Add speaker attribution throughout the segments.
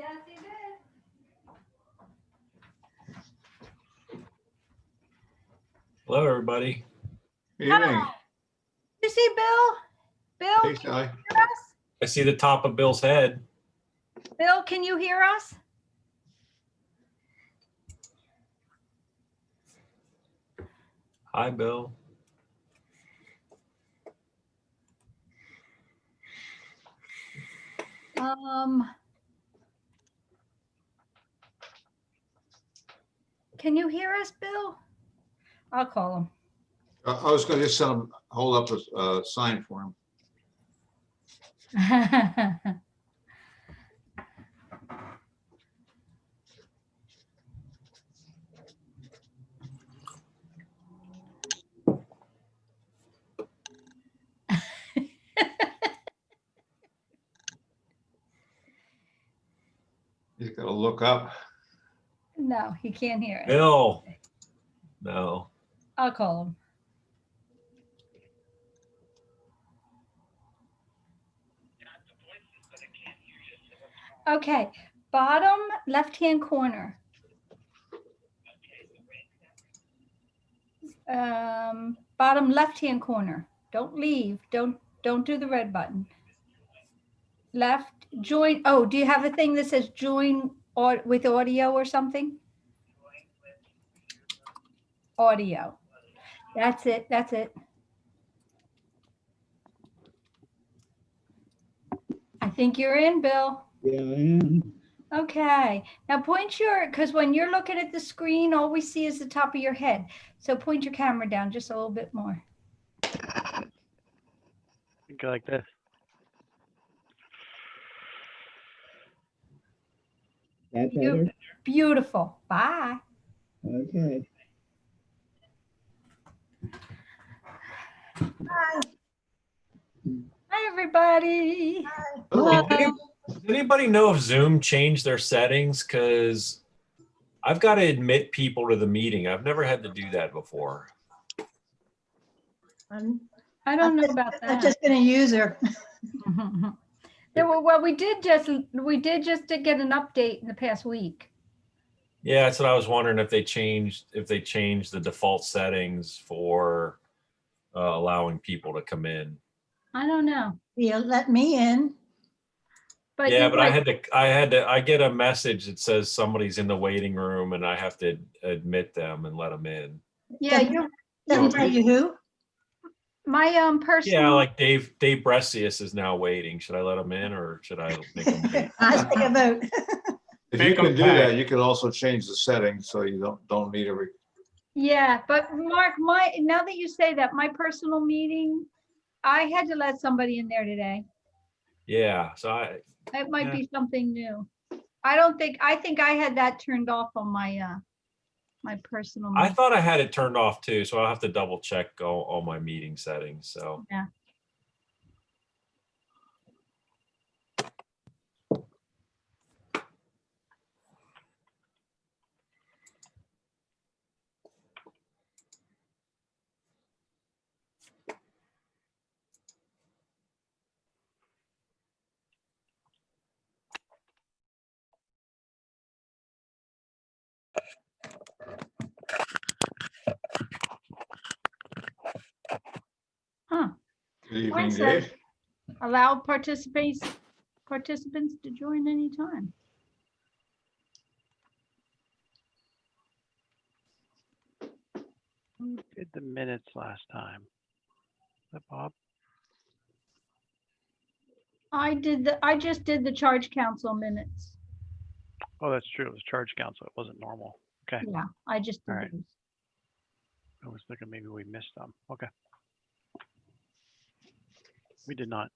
Speaker 1: Yes, he did.
Speaker 2: Hello, everybody.
Speaker 3: Evening.
Speaker 1: You see Bill? Bill,
Speaker 3: Hey,
Speaker 1: can you
Speaker 3: Sally.
Speaker 1: hear us?
Speaker 2: I see the top of Bill's head.
Speaker 1: Bill, can you hear us?
Speaker 2: Hi, Bill.
Speaker 1: Can you hear us, Bill? I'll call him.
Speaker 3: I was going to just hold up a sign for him. He's got to look up.
Speaker 1: No, he can't hear us.
Speaker 2: Bill. No.
Speaker 1: I'll call him. Okay, bottom left-hand corner. Bottom left-hand corner. Don't leave. Don't do the red button. Left, join. Oh, do you have a thing that says join with audio or something? Audio. That's it. That's it. I think you're in, Bill.
Speaker 4: Yeah, I am.
Speaker 1: Okay. Now point because when you're looking at the screen, all we see is the top of your head. So point your camera down just a little bit more.
Speaker 5: Go like this.
Speaker 4: That better?
Speaker 1: Beautiful. Bye.
Speaker 4: Okay.
Speaker 1: Hi. Hi, everybody.
Speaker 3: Hello.
Speaker 2: Does anybody know if Zoom changed their settings? Because I've got to admit people to the meeting. I've never had to do that before.
Speaker 1: I don't know about that.
Speaker 6: I've just been a user.
Speaker 1: Well, we did just get an update in the past week.
Speaker 2: Yeah, that's what I was wondering, if they changed the default settings for allowing people to come in.
Speaker 1: I don't know.
Speaker 6: You let me in.
Speaker 1: But
Speaker 2: Yeah,
Speaker 1: you're
Speaker 2: but
Speaker 1: right.
Speaker 2: I get a message that says somebody's in the waiting room and I have to admit them and let them in.
Speaker 1: Yeah,
Speaker 6: Doesn't tell you who.
Speaker 1: my personal.
Speaker 2: Yeah, like Dave Bressius is now waiting. Should I let him in or should I make him wait?
Speaker 6: I take a vote.
Speaker 3: If you can do that, you can also change the settings so you don't need every.
Speaker 1: Yeah, but Mark, now that you say that, my personal meeting, I had to let somebody in there today.
Speaker 2: Yeah, so
Speaker 1: It might be something new. I think I had that turned off on my my personal
Speaker 2: I
Speaker 1: meeting.
Speaker 2: thought I had it turned off too, so I'll have to double check all my meeting settings. So
Speaker 1: Yeah. Huh.
Speaker 3: Good evening,
Speaker 1: Mine says
Speaker 3: Dave.
Speaker 1: allow participants to join anytime.
Speaker 5: Who did the minutes last time? Is that Bob?
Speaker 1: I just did the charge council minutes.
Speaker 5: Oh, that's true. It was charge council. It wasn't normal. Okay.
Speaker 1: Yeah, I just did
Speaker 5: All right.
Speaker 1: those.
Speaker 5: I was thinking maybe we missed them. Okay. We did not.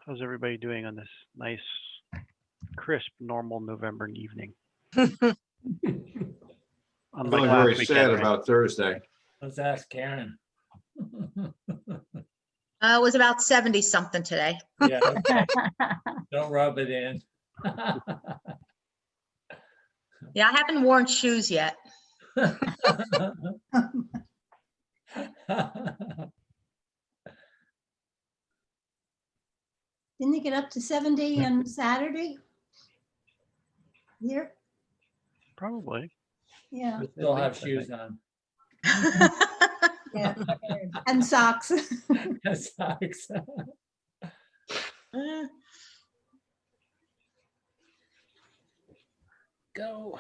Speaker 5: How's everybody doing on this nice, crisp, normal November evening?
Speaker 3: I'm
Speaker 5: Unlike
Speaker 3: feeling
Speaker 5: last
Speaker 3: very
Speaker 5: weekend,
Speaker 3: sad
Speaker 5: right?
Speaker 3: about Thursday.
Speaker 7: Let's ask Karen.
Speaker 8: It was about 70 something today.
Speaker 7: Yeah, okay. Don't rub it in.
Speaker 8: Yeah, I haven't worn shoes yet.
Speaker 6: Didn't it get up to 70 on Saturday? Here,
Speaker 5: Probably.
Speaker 6: yeah,
Speaker 7: We still have shoes on.
Speaker 6: yeah, and socks.
Speaker 7: Socks. Go.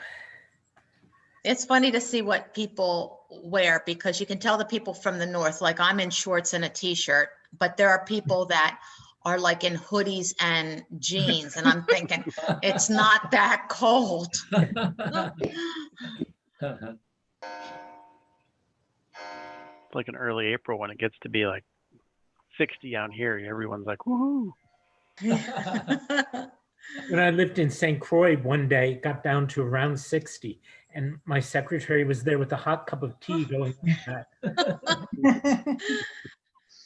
Speaker 8: It's funny to see what people wear because you can tell the people from the north, like I'm in shorts and a t-shirt, but there are people that are like in hoodies and jeans, and I'm thinking it's not that cold.
Speaker 5: It's like in early April when it gets to be like 60 out here. Everyone's like, woohoo.
Speaker 9: When I lived in St. Croix one day, it got down to around 60, and my secretary was there with a hot cup of tea going like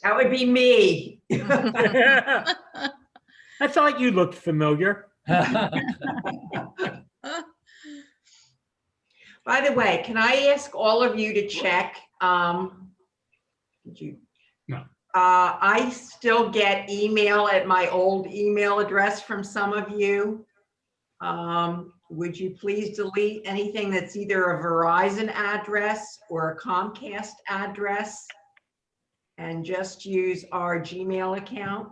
Speaker 10: That would be me.
Speaker 9: that. I thought you looked familiar.
Speaker 10: By the way, can I ask all of you to check? Did you?
Speaker 9: No.
Speaker 10: I still get email at my old email address from some of you. Would you please delete anything that's either a Verizon address or a Comcast address and just use our Gmail account?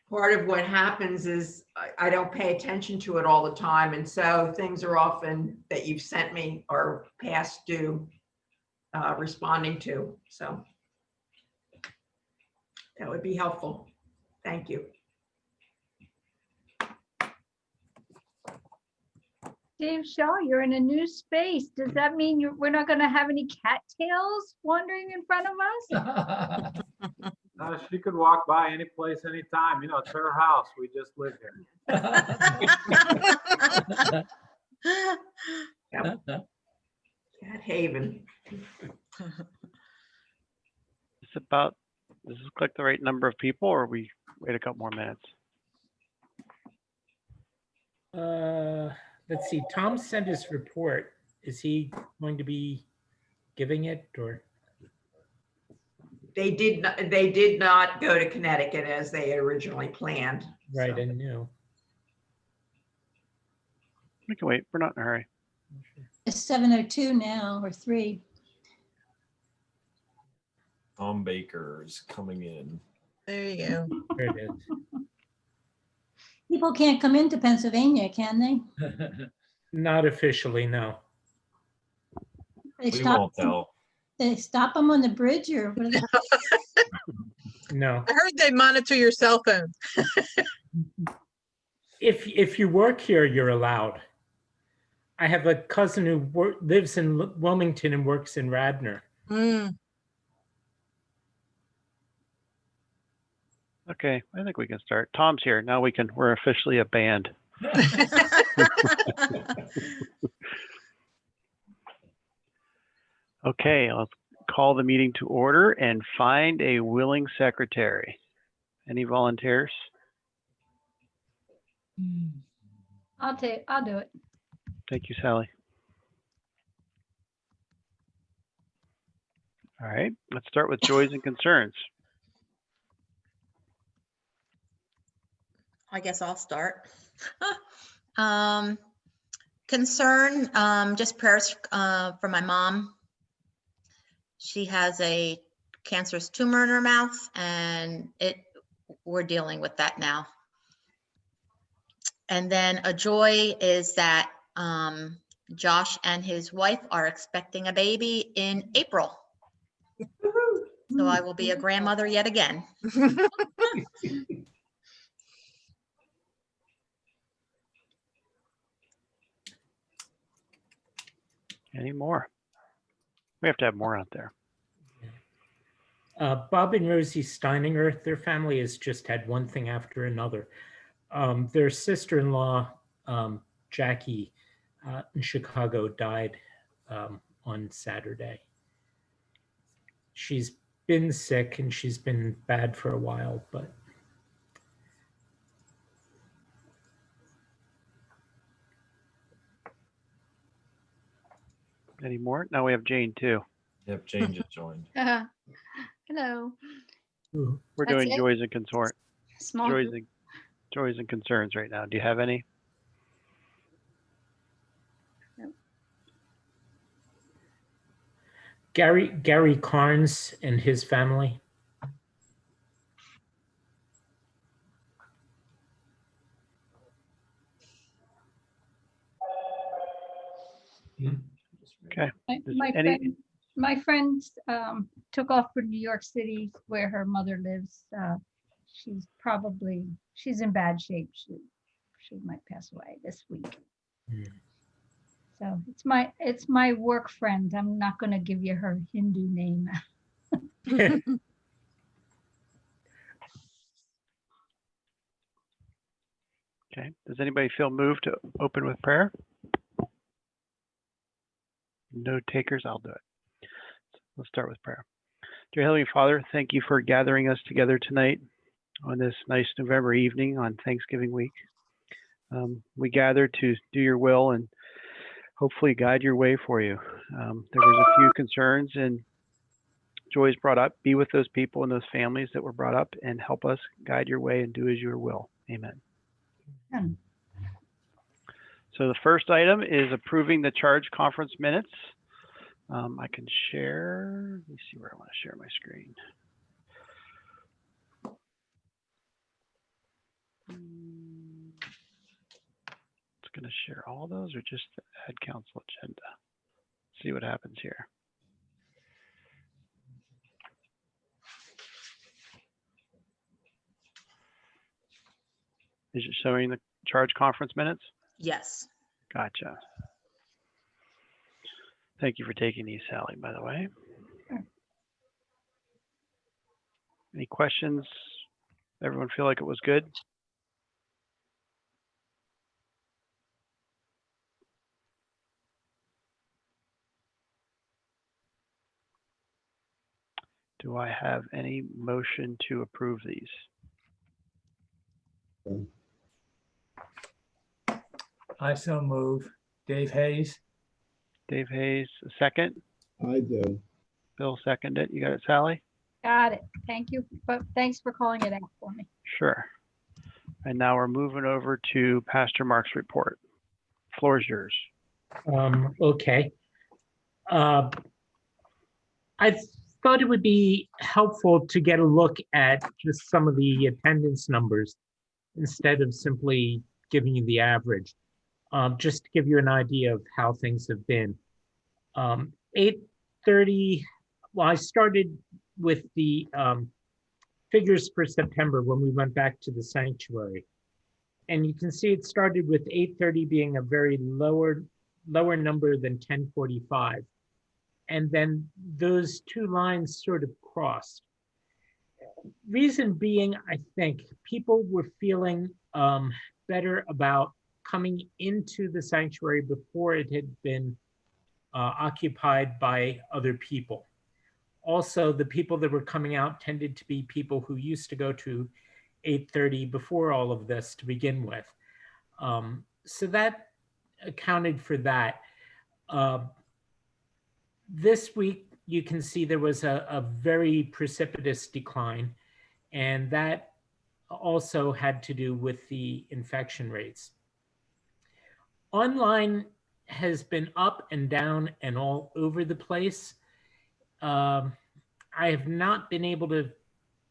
Speaker 10: Part of what happens is I don't pay attention to it all the time. And so things are often that you've sent me are past due responding to. So that would be helpful. Thank you.
Speaker 1: Dave Shaw, you're in a new space. Does that mean we're not going to have any cattails wandering in front of us?
Speaker 11: She could walk by any place, anytime. You know, it's her house. We just live here.
Speaker 10: Yep. Cat Haven.
Speaker 5: Does this look like the right number of people, or we wait a couple more minutes?
Speaker 9: Let's see, Tom sent his report. Is he going to be giving it, or?
Speaker 10: They did not go to Connecticut as they had originally planned.
Speaker 9: Right,
Speaker 10: So.
Speaker 9: I knew.
Speaker 5: We can wait. We're not in a hurry.
Speaker 6: It's 7:02 now, or 3.
Speaker 2: Tom Baker's coming in.
Speaker 8: There you go.
Speaker 9: There it is.
Speaker 6: People can't come into Pennsylvania, can they?
Speaker 9: Not officially, no.
Speaker 6: They
Speaker 2: We
Speaker 6: stop.
Speaker 2: won't tell.
Speaker 6: They stop them on the bridge, or what?
Speaker 9: No.
Speaker 12: I heard they monitor your cell phone.
Speaker 9: If you work here, you're allowed. I have a cousin who lives in Wilmington and works in Radnor.
Speaker 12: Mm.
Speaker 5: Okay, I think we can start. Tom's here. Now we're officially a band. Okay, let's call the meeting to order and find a willing secretary. Any volunteers?
Speaker 1: I'll do it.
Speaker 5: Thank you, Sally. All right, let's start with joys and concerns.
Speaker 8: I guess I'll start. Concern, just prayers for my mom. She has a cancerous tumor in her mouth, and we're dealing with that now. And then a joy is that Josh and his wife are expecting a baby in April. So I will be a grandmother yet again.
Speaker 5: Any more? We have to have more out there.
Speaker 9: Bob and Rosie Steininger, their family has just had one thing after another. Their sister-in-law, Jackie, in Chicago died on Saturday. She's been sick and she's been bad for a while, but
Speaker 5: Any more? Now we have Jane too.
Speaker 2: Yep, Jane just joined.
Speaker 13: Hello.
Speaker 9: ooh,
Speaker 5: We're
Speaker 13: That's
Speaker 5: doing
Speaker 13: it?
Speaker 5: joys and
Speaker 13: Small
Speaker 5: joys
Speaker 13: group.
Speaker 5: and joys and concerns right now. Do you have any?
Speaker 9: Gary Carnes and his family.
Speaker 5: Okay. Does
Speaker 1: My
Speaker 5: any-
Speaker 1: friend, my friend took off for New York City where her mother lives. She's in bad shape. She might pass away this week.
Speaker 9: Hmm.
Speaker 1: So it's my work friend. I'm not going to give you her Hindu name.
Speaker 5: Okay. Does anybody feel moved to open with prayer? No takers, I'll do it. Let's start with prayer. Dear Heavenly Father, thank you for gathering us together tonight on this nice November evening on Thanksgiving week. We gather to do your will and hopefully guide your way for you. There was a few concerns and joys brought up. Be with those people and those families that were brought up and help us guide your way and do as your will. Amen. So the first item is approving the charge conference minutes. I can share, let me see where I want to share my screen. It's going to share all those or just the ad council agenda. See what happens here. Is it showing the charge conference minutes?
Speaker 8: Yes.
Speaker 5: Gotcha. Thank you for taking these, Sally, by the way. Any questions? Everyone feel like it was good? Do I have any motion to approve these?
Speaker 7: I so move. Dave Hayes.
Speaker 5: Dave Hayes, a second.
Speaker 4: I do.
Speaker 5: Bill seconded it. You got it, Sally?
Speaker 1: Got it. Thank you. But thanks for calling it out for me.
Speaker 5: Sure. And now we're moving over to Pastor Mark's report. Floor is yours.
Speaker 9: Okay. I thought it would be helpful to get a look at just some of the attendance numbers instead of simply giving you the average. Just to give you an idea of how things have been. 8:30, well, I started with the figures for September when we went back to the sanctuary. And you can see it started with 8:30 being a very lower number than 10:45. And then those two lines sort of crossed. Reason being, I think people were feeling better about coming into the sanctuary before it had been occupied by other people. Also, the people that were coming out tended to be people who used to go to 8:30 before all of this to begin with. So that accounted for that. This week, you can see there was a very precipitous decline, and that also had to do with the infection rates. Online has been up and down and all over the place. I have not been able to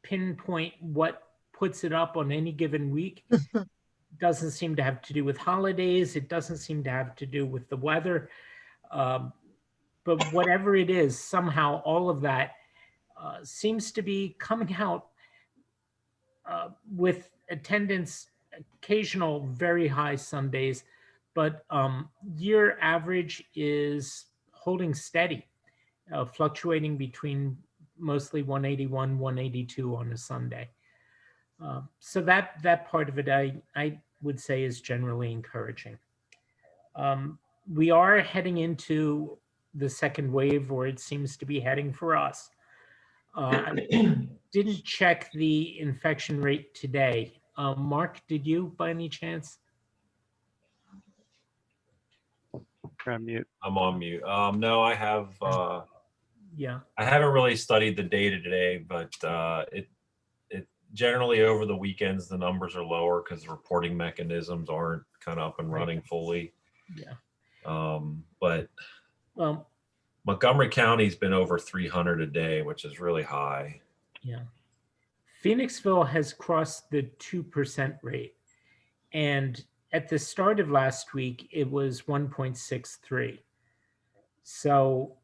Speaker 9: pinpoint what puts it up on any given week. Doesn't seem to have to do with holidays. It doesn't seem to have to do with the weather. But whatever it is, somehow all of that seems to be coming out with attendance, occasional very high Sundays, but year average is holding steady, fluctuating between mostly 181, 182 on a Sunday. So that part of it, I would say is generally encouraging. we are heading into the second wave, or it seems to be heading for us. I didn't check the infection rate today. Mark, did you by any chance?
Speaker 5: You're on mute.
Speaker 2: I'm on mute. No, I have.
Speaker 9: Yeah.
Speaker 2: I haven't really studied the data today, but it generally over the weekends the numbers are lower because the reporting mechanisms aren't kind of up and running fully.
Speaker 9: Yeah.
Speaker 2: But
Speaker 9: Well,
Speaker 2: Montgomery County's been over 300 a day, which is really high.
Speaker 9: yeah. Phoenixville has crossed the 2% rate. And at the start of last week, it was 1.63. So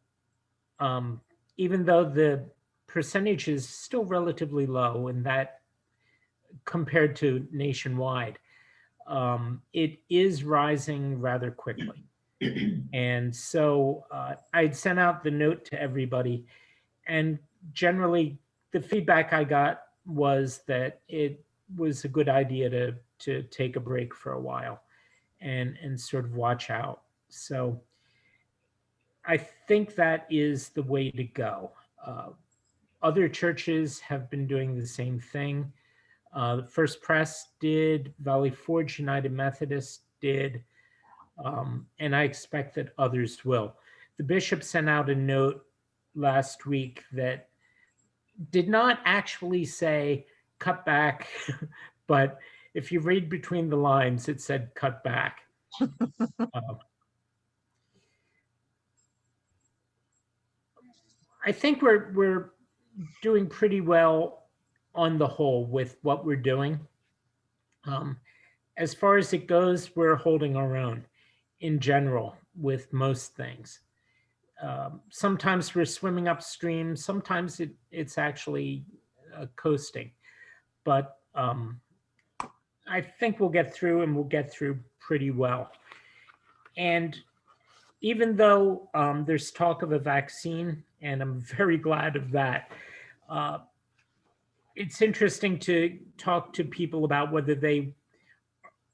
Speaker 9: even though the percentage is still relatively low, and that compared to nationwide, it is rising rather quickly. And so I'd sent out the note to everybody, and generally the feedback I got was that it was a good idea to take a break for a while and sort of watch out. So I think that is the way to go. Other churches have been doing the same thing. The First Pres did, Valley Forge United Methodist did, and I expect that others will. The bishop sent out a note last week that did not actually say cut back, but if you read between the lines, it said cut back. I think we're doing pretty well on the whole with what we're doing. As far as it goes, we're holding our own in general with most things. Sometimes we're swimming upstream. Sometimes it's actually coasting. But I think we'll get through, and we'll get through pretty well. And even though there's talk of a vaccine, and I'm very glad of that, it's interesting to talk to people about whether they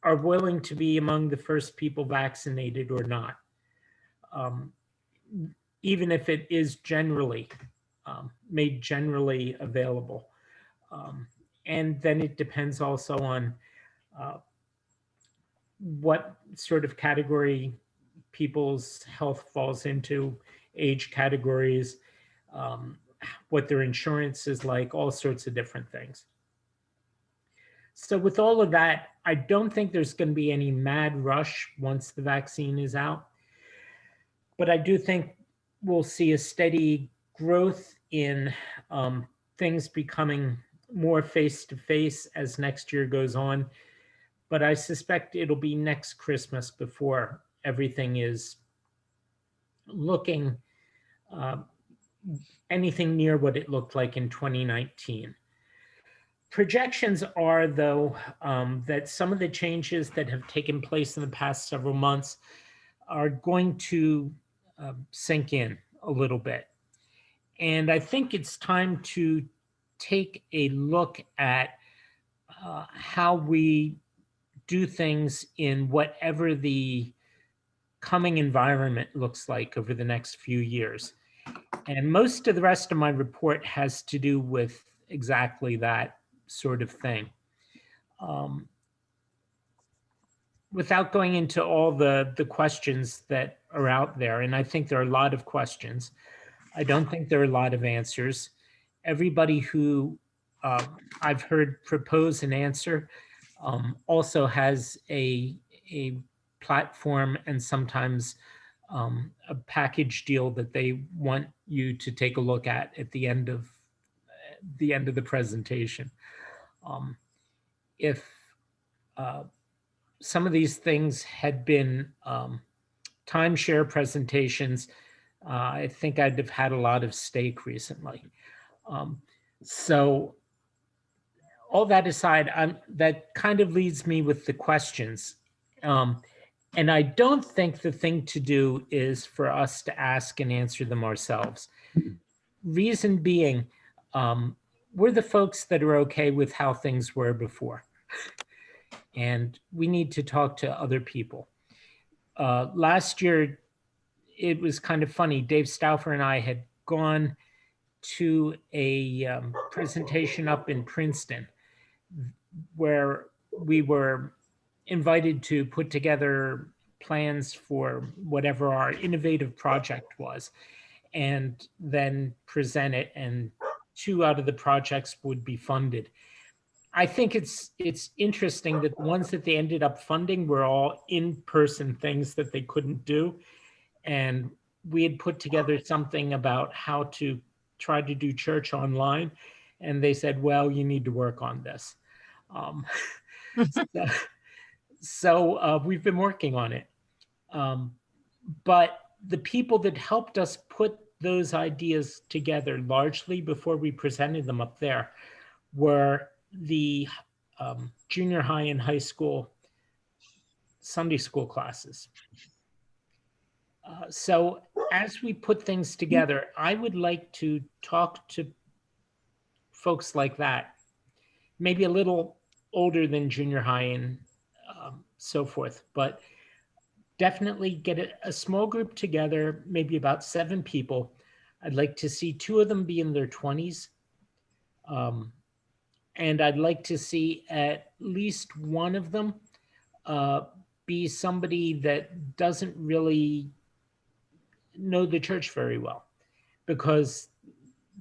Speaker 9: are willing to be among the first people vaccinated or not, even if it is generally made generally available. And then it depends also on what sort of category people's health falls into, age categories, what their insurance is like, all sorts of different things. So with all of that, I don't think there's going to be any mad rush once the vaccine is out. But I do think we'll see a steady growth in things becoming more face-to-face as next year goes on. But I suspect it'll be next Christmas before everything is looking anything near what it looked like in 2019. Projections are, though, that some of the changes that have taken place in the past several months are going to sink in a little bit. And I think it's time to take a look at how we do things in whatever the coming environment looks like over the next few years. And most of the rest of my report has to do with exactly that sort of thing. Without going into all the questions that are out there, and I think there are a lot of questions, I don't think there are a lot of answers. Everybody who I've heard propose an answer also has a platform and sometimes a package deal that they want you to take a look at the end of the presentation. If some of these things had been timeshare presentations, I think I'd have had a lot of stake recently. So all that aside, that kind of leads me with the questions. And I don't think the thing to do is for us to ask and answer them ourselves. Reason being, we're the folks that are okay with how things were before. And we need to talk to other people. last year, it was kind of funny. Dave Stauffer and I had gone to a presentation up in Princeton where we were invited to put together plans for whatever our innovative project was and then present it, and 2 out of the projects would be funded. I think it's interesting that the ones that they ended up funding were all in-person things that they couldn't do. And we had put together something about how to try to do church online. And they said, well, you need to work on this. So we've been working on it. But the people that helped us put those ideas together largely before we presented them up there were the junior high and high school Sunday school classes. So as we put things together, I would like to talk to folks like that, maybe a little older than junior high and so forth, but definitely get a small group together, maybe about 7 people. I'd like to see 2 of them be in their 20s. And I'd like to see at least one of them be somebody that doesn't really know the church very well, because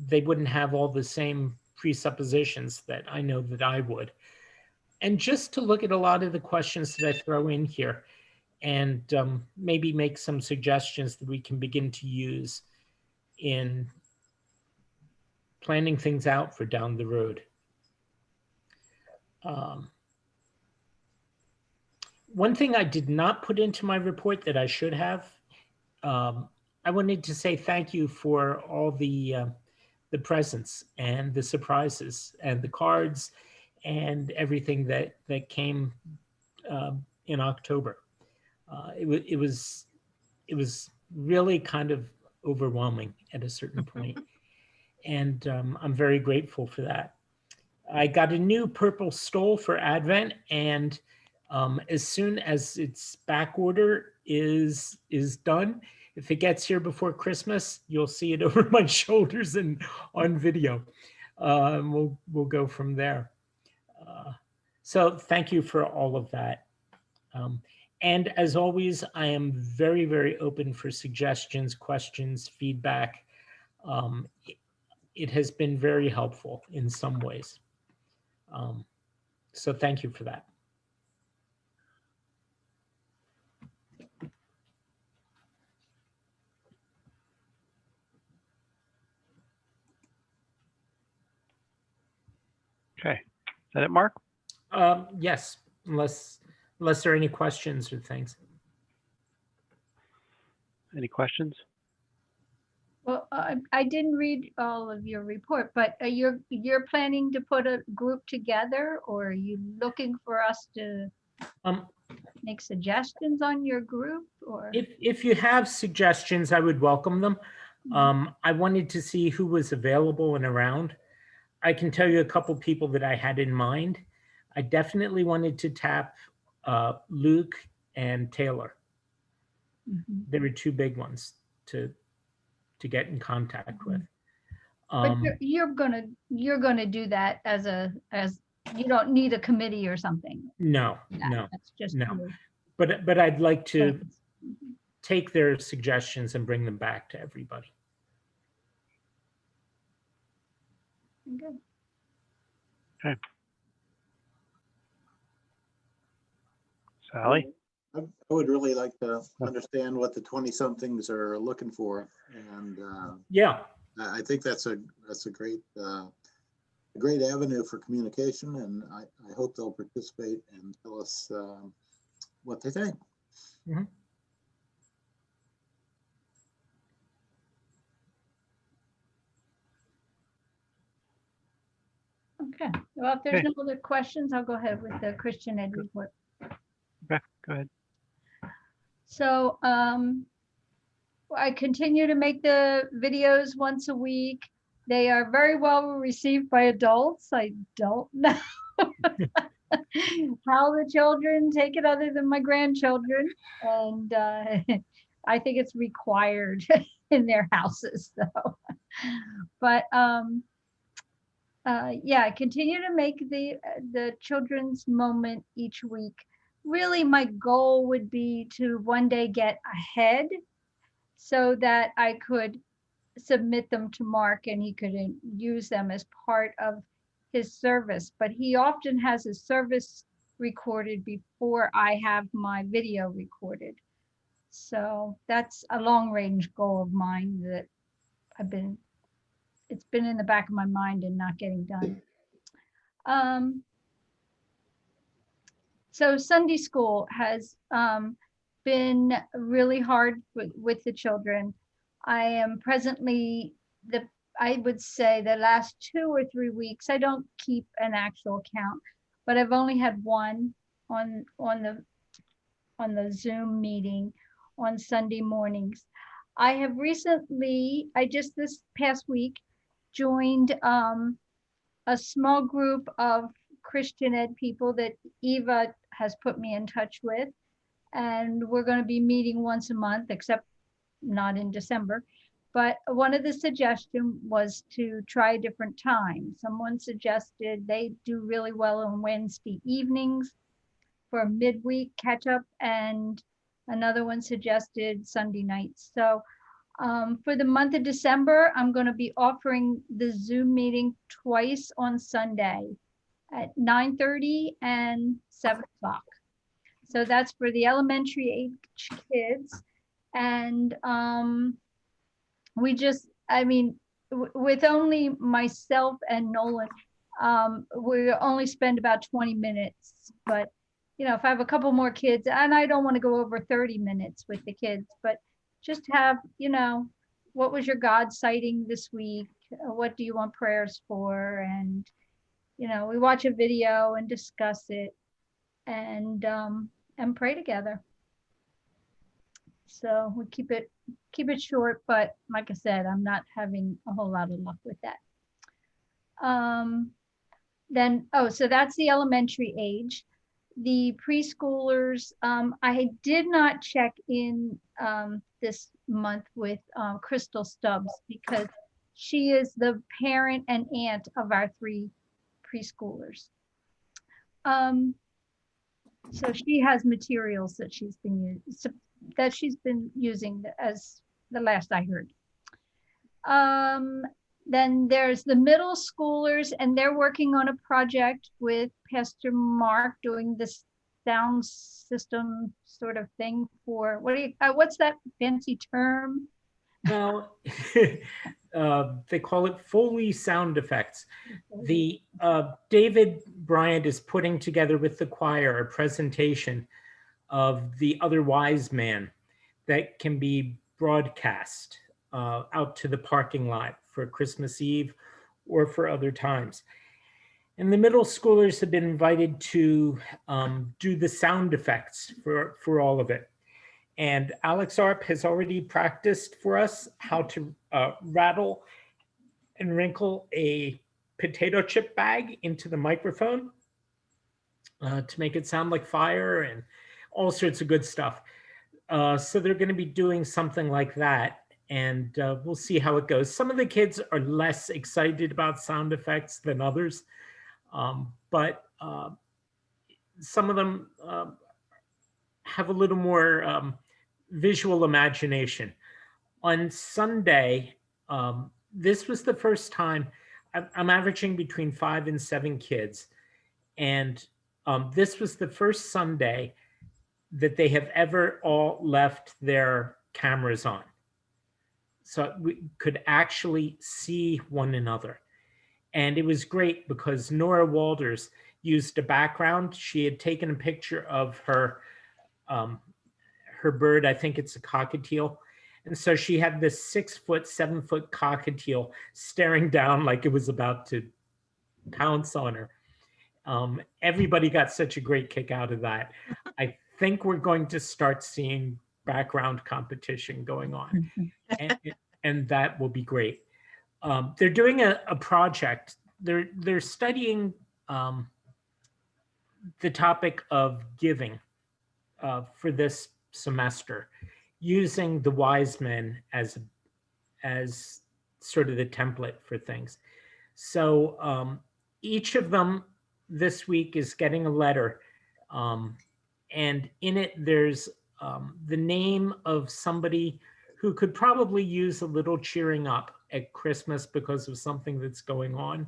Speaker 9: they wouldn't have all the same presuppositions that I know that I would. And just to look at a lot of the questions that I throw in here and maybe make some suggestions that we can begin to use in planning things out for down the road. One thing I did not put into my report that I should have, I wanted to say thank you for all the presents and the surprises and the cards and everything that came in October. It was really kind of overwhelming at a certain point, and I'm very grateful for that. I got a new purple stole for Advent, and as soon as its back order is done, if it gets here before Christmas, you'll see it over my shoulders and on video. We'll go from there. So thank you for all of that. And as always, I am very, very open for suggestions, questions, feedback. It has been very helpful in some ways. So thank you for that.
Speaker 5: Okay, is that it, Mark?
Speaker 9: Yes, unless there are any questions or things.
Speaker 5: Any questions?
Speaker 1: Well, I didn't read all of your report, but you're planning to put a group together, or are you looking for us to make suggestions on your group? Or
Speaker 9: if you have suggestions, I would welcome them. I wanted to see who was available and around. I can tell you a couple people that I had in mind. I definitely wanted to tap Luke and Taylor. There were 2 big ones to get in contact with.
Speaker 1: But you're gonna do that as you don't need a committee or something.
Speaker 9: No,
Speaker 1: That's just
Speaker 9: no.
Speaker 1: your-
Speaker 9: But I'd like to
Speaker 1: Preference.
Speaker 9: take their suggestions and bring them back to everybody.
Speaker 1: Good.
Speaker 5: Okay. Sally?
Speaker 14: I would really like to understand what the 20-somethings are looking for, and
Speaker 9: yeah,
Speaker 14: I think that's a great great avenue for communication, and I hope they'll participate and tell us what they think.
Speaker 1: Okay. Well, if there's no other questions, I'll go ahead with the Christian Ed report.
Speaker 5: Okay, go ahead.
Speaker 1: So I continue to make the videos once a week. They are very well received by adults. I don't know. how the children take it other than my grandchildren. And I think it's required in their houses though. But yeah, continue to make the children's moment each week. Really, my goal would be to one day get ahead so that I could submit them to Mark and he could use them as part of his service. But he often has his service recorded before I have my video recorded. So that's a long range goal of mine that it's been in the back of my mind and not getting done. So Sunday school has been really hard with the children. I am presently I would say the last 2 or 3 weeks, I don't keep an actual count, but I've only had one on the Zoom meeting on Sunday mornings. I have recently, just this past week, joined a small group of Christian ed people that Eva has put me in touch with. And we're going to be meeting once a month, except not in December. But one of the suggestions was to try a different time. Someone suggested they do really well on Wednesday evenings for a midweek catch up, and another one suggested Sunday nights. So for the month of December, I'm going to be offering the Zoom meeting twice on Sunday at 9:30 and 7 o'clock. So that's for the elementary age kids. And with only myself and Nolan, we only spend about 20 minutes. But, if I have a couple more kids, and I don't want to go over 30 minutes with the kids, but just have, what was your God sighting this week? What do you want prayers for? And, we watch a video and discuss it and pray together. So we keep it short, but like I said, I'm not having a whole lot of luck with that. So that's the elementary age. The preschoolers, I did not check in this month with Crystal Stubbs because she is the parent and aunt of our 3 preschoolers. So she has materials that she's been using as the last I heard. Then there's the middle schoolers, and they're working on a project with Pastor Mark doing this sound system sort of thing for, what's that fancy term?
Speaker 9: Well, they call it Foley sound effects. The David Bryant is putting together with the choir a presentation of The Other Wise Man that can be broadcast out to the parking lot for Christmas Eve or for other times. And the middle schoolers have been invited to do the sound effects for all of it. And Alex Arp has already practiced for us how to rattle and wrinkle a potato chip bag into the microphone to make it sound like fire and all sorts of good stuff. So they're going to be doing something like that, and we'll see how it goes. Some of the kids are less excited about sound effects than others, but some of them have a little more visual imagination. On Sunday, this was the first time, I'm averaging between 5 and 7 kids, and this was the first Sunday that they have ever all left their cameras on. So we could actually see one another. And it was great because Nora Walters used a background. She had taken a picture of her bird, I think it's a cockatiel. And so she had this 6-foot, 7-foot cockatiel staring down like it was about to pounce on her. Everybody got such a great kick out of that. I think we're going to start seeing background competition going on, and that will be great. They're doing a project. They're studying the topic of giving for this semester, using the wise men as sort of the template for things. So each of them this week is getting a letter, and in it there's the name of somebody who could probably use a little cheering up at Christmas because of something that's going on.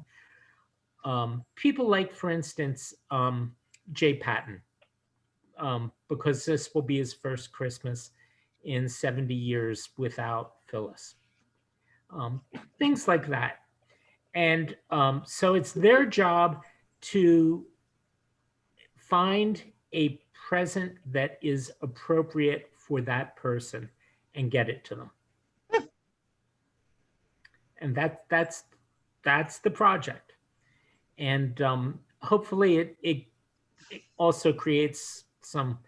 Speaker 9: People like, for instance, Jay Patton, because this will be his first Christmas in 70 years without Phyllis. Things like that. And so it's their job to find a present that is appropriate for that person and get it to them. And that's the project. And hopefully it also creates some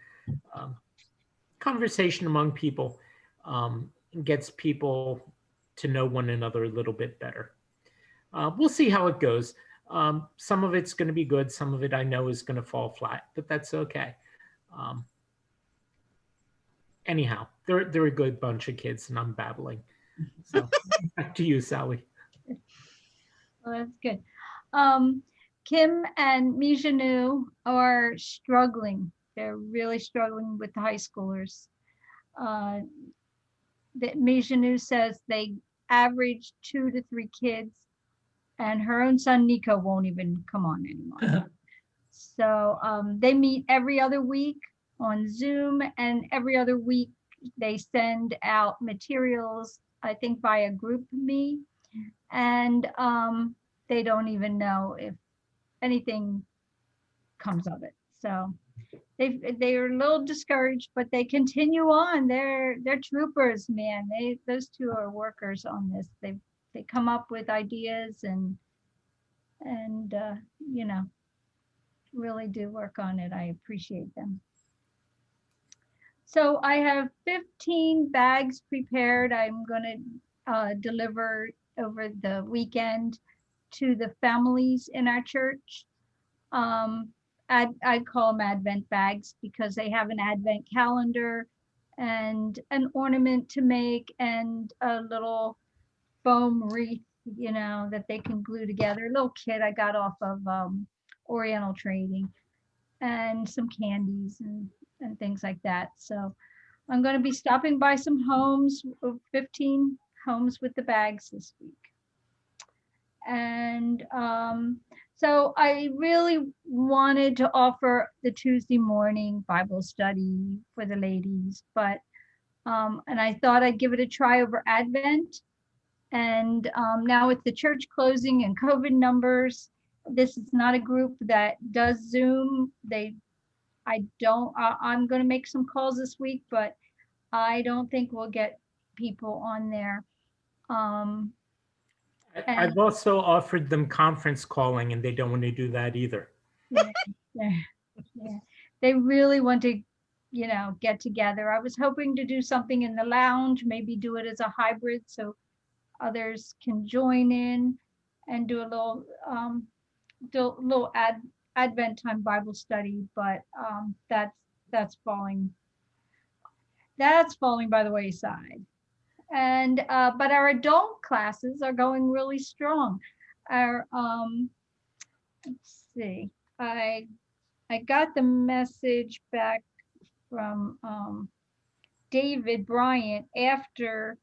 Speaker 9: conversation among people, and gets people to know one another a little bit better. We'll see how it goes. Some of it's going to be good. Some of it I know is going to fall flat, but that's okay. Anyhow, they're a good bunch of kids, and I'm babbling. So back to you, Sally.
Speaker 1: Well, that's good. Kim and Mijanu are struggling. They're really struggling with the high schoolers. That Mijanu says they average 2 to 3 kids, and her own son Nico won't even come on anymore. So they meet every other week on Zoom, and every other week they send out materials, I think via GroupMe, and they don't even know if anything comes of it. So they are a little discouraged, but they continue on. They're troopers, man. Those two are workers on this. They come up with ideas and you know, really do work on it. I appreciate them. So I have 15 bags prepared. I'm going to deliver over the weekend to the families in our church. I call them Advent bags because they have an Advent calendar and an ornament to make and a little foam wreath, you know, that they can glue together. A little kit I got off of Oriental Trading, and some candies and things like that. So I'm going to be stopping by some homes, 15 homes with the bags this week. And so I really wanted to offer the Tuesday morning Bible study for the ladies, but and I thought I'd give it a try over Advent. And now with the church closing and COVID numbers, this is not a group that does Zoom. I'm going to make some calls this week, but I don't think we'll get people on there.
Speaker 9: I've also offered them conference calling, and they don't want to do that either.
Speaker 1: Yeah. They really want to, you know, get together. I was hoping to do something in the lounge, maybe do it as a hybrid so others can join in and do a little Advent time Bible study, but that's falling by the wayside. And but our adult classes are going really strong. Our let's see, I got the message back from David Bryant after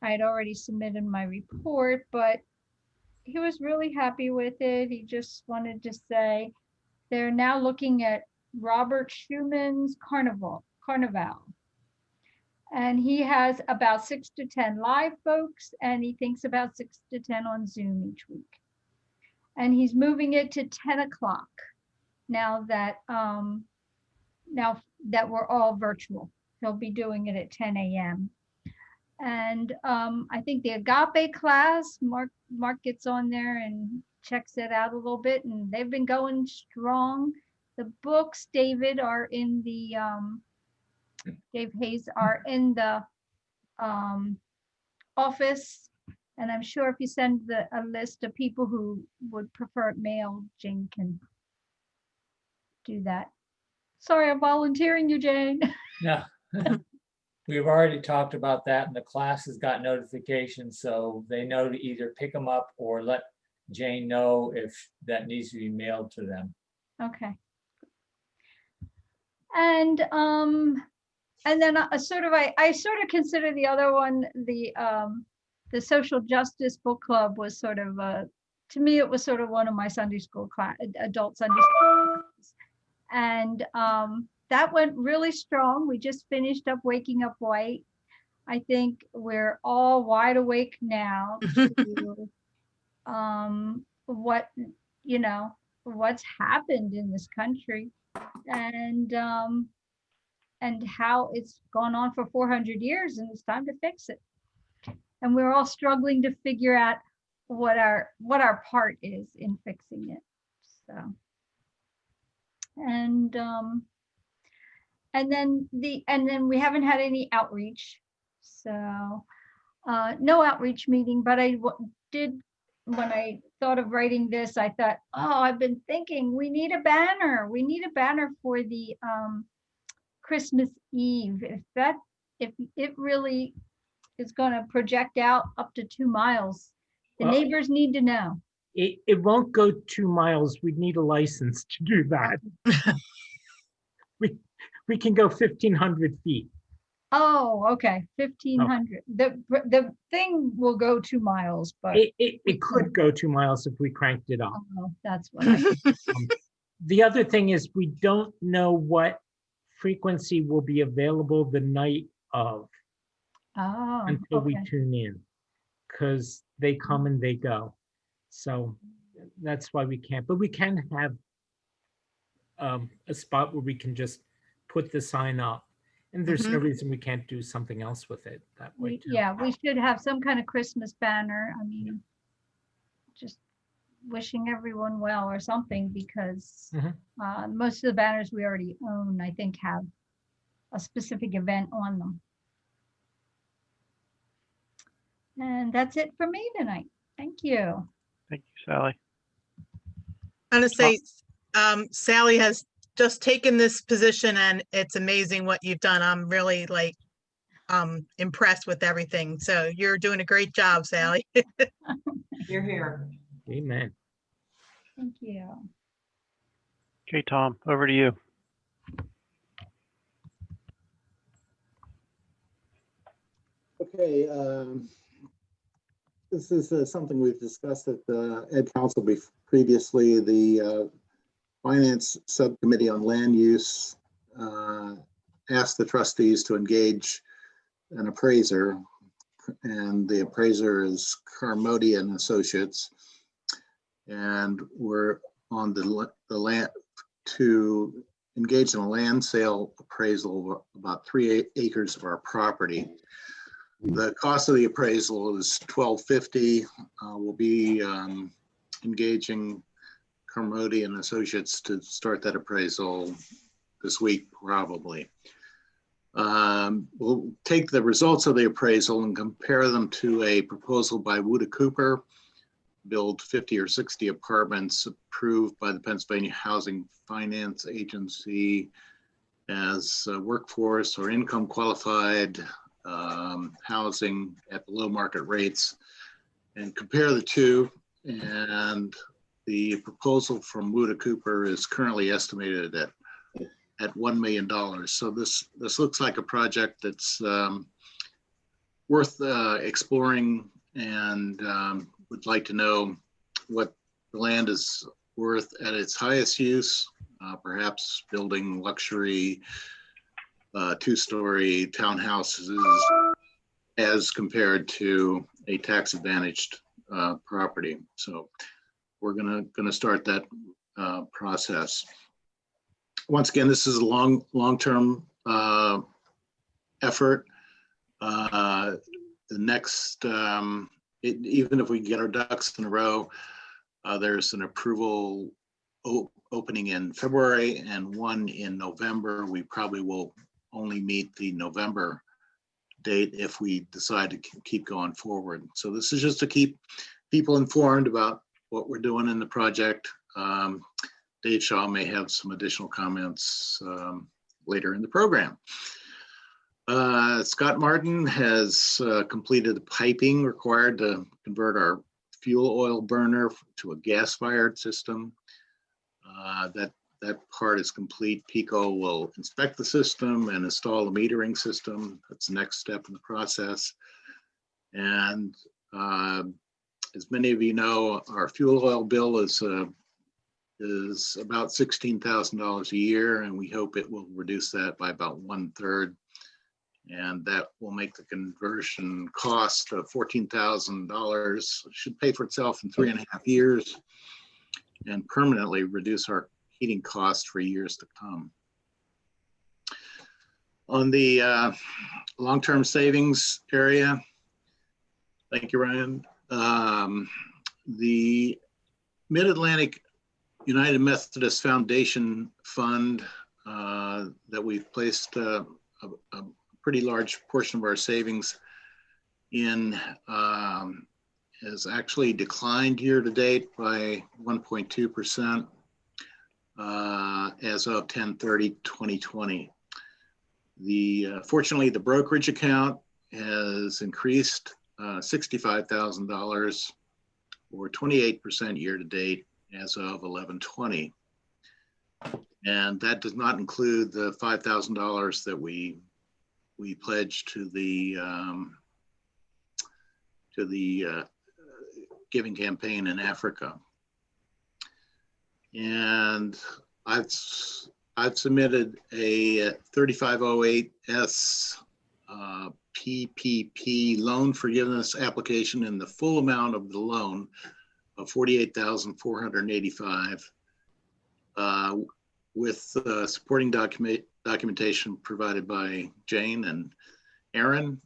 Speaker 1: I'd already submitted my report, but he was really happy with it. He just wanted to say they're now looking at Robert Schumann's Carnival. And he has about 6 to 10 live folks, and he thinks about 6 to 10 on Zoom each week. And he's moving it to 10 o'clock now that we're all virtual. He'll be doing it at 10 a.m. And I think the Agape class, Mark gets on there and checks it out a little bit, and they've been going strong. The books, David, are in the Dave Hayes are in the office, and I'm sure if you send a list of people who would prefer it mailed, Jane can do that. Sorry, I'm volunteering you, Jane.
Speaker 7: No. We've already talked about that and the class has got notifications, so they know to either pick them up or let Jane know if that needs to be mailed to them.
Speaker 1: Okay. And then I sort of consider the other one, the social justice book club was sort of to me, it was sort of one of my Sunday school class, adult Sunday school classes. And that went really strong. We just finished up Waking Up White. I think we're all wide awake now to what, you know, what's happened in this country and how it's gone on for 400 years and it's time to fix it. And we're all struggling to figure out what our part is in fixing it. So, and then we haven't had any outreach. So no outreach meeting, but I did, when I thought of writing this, I thought, oh, I've been thinking we need a banner. We need a banner for the Christmas Eve. If it really is going to project out up to 2 miles, the
Speaker 9: Well,
Speaker 1: neighbors need to know.
Speaker 9: It won't go 2 miles. We'd need a license to do that. We can go 1,500 feet.
Speaker 1: Oh, okay, 1,500. The thing will go 2 miles, but
Speaker 9: It could go 2 miles if we cranked it up.
Speaker 1: oh, that's what I think.
Speaker 9: The other thing is we don't know what frequency will be available the night of
Speaker 1: Oh,
Speaker 9: until we
Speaker 1: okay.
Speaker 9: tune in, because they come and they go. So that's why we can't, but we can have a spot where we can just put the sign up. And there's no reason we can't do something else with it that way too.
Speaker 1: Yeah, we should have some kind of Christmas banner. I mean, just wishing everyone well or something, because most of the banners we already own, I think, have a specific event on them. And that's it for me tonight. Thank you.
Speaker 5: Thank you, Sally.
Speaker 12: I'm gonna say, Sally has just taken this position and it's amazing what you've done. I'm really like impressed with everything. So you're doing a great job, Sally.
Speaker 10: You're here.
Speaker 9: Amen.
Speaker 1: Thank you.
Speaker 5: Okay, Tom, over to you.
Speaker 14: Okay, this is something we've discussed at the Ed Council previously. The Finance Subcommittee on Land Use asked the trustees to engage an appraiser, and the appraiser is Carmody and Associates. And we're on the land to engage in a land sale appraisal of about 3 acres of our property. The cost of the appraisal is $1,250. We'll be engaging Carmody and Associates to start that appraisal this week, probably. We'll take the results of the appraisal and compare them to a proposal by Wood Cooper, build 50 or 60 apartments approved by the Pennsylvania Housing Finance Agency as workforce or income qualified housing at below market rates, and compare the two. And the proposal from Wood Cooper is currently estimated at $1 million. So this looks like a project that's worth exploring, and would like to know what the land is worth at its highest use, perhaps building luxury 2-story townhouses as compared to a tax advantaged property. So we're gonna start that process. Once again, this is a long-term effort. The next, even if we get our ducks in a row, there's an approval opening in February and one in November. We probably will only meet the November date if we decide to keep going forward. So this is just to keep people informed about what we're doing in the project. Dave Shaw may have some additional comments later in the program. Scott Martin has completed the piping required to convert our fuel oil burner to a gas-fired system. That part is complete. PICO will inspect the system and install a metering system. That's the next step in the process. And as many of you know, our fuel oil bill is about $16,000 a year, and we hope it will reduce that by about 1/3. And that will make the conversion cost of $14,000, should pay for itself in 3.5 years, and permanently reduce our heating costs for years to come. On the long-term savings area, thank you, Ryan. The Mid-Atlantic United Methodist Foundation Fund that we've placed a pretty large portion of our savings in has actually declined year to date by 1.2% as of 10/30/2020. Fortunately, the brokerage account has increased $65,000 or 28% year to date as of 11/20. And that does not include the $5,000 that we pledged to the giving campaign in Africa. And I've submitted a 3508S PPP loan forgiveness application in the full amount of the loan of $48,485 with supporting documentation provided by Jane and Aaron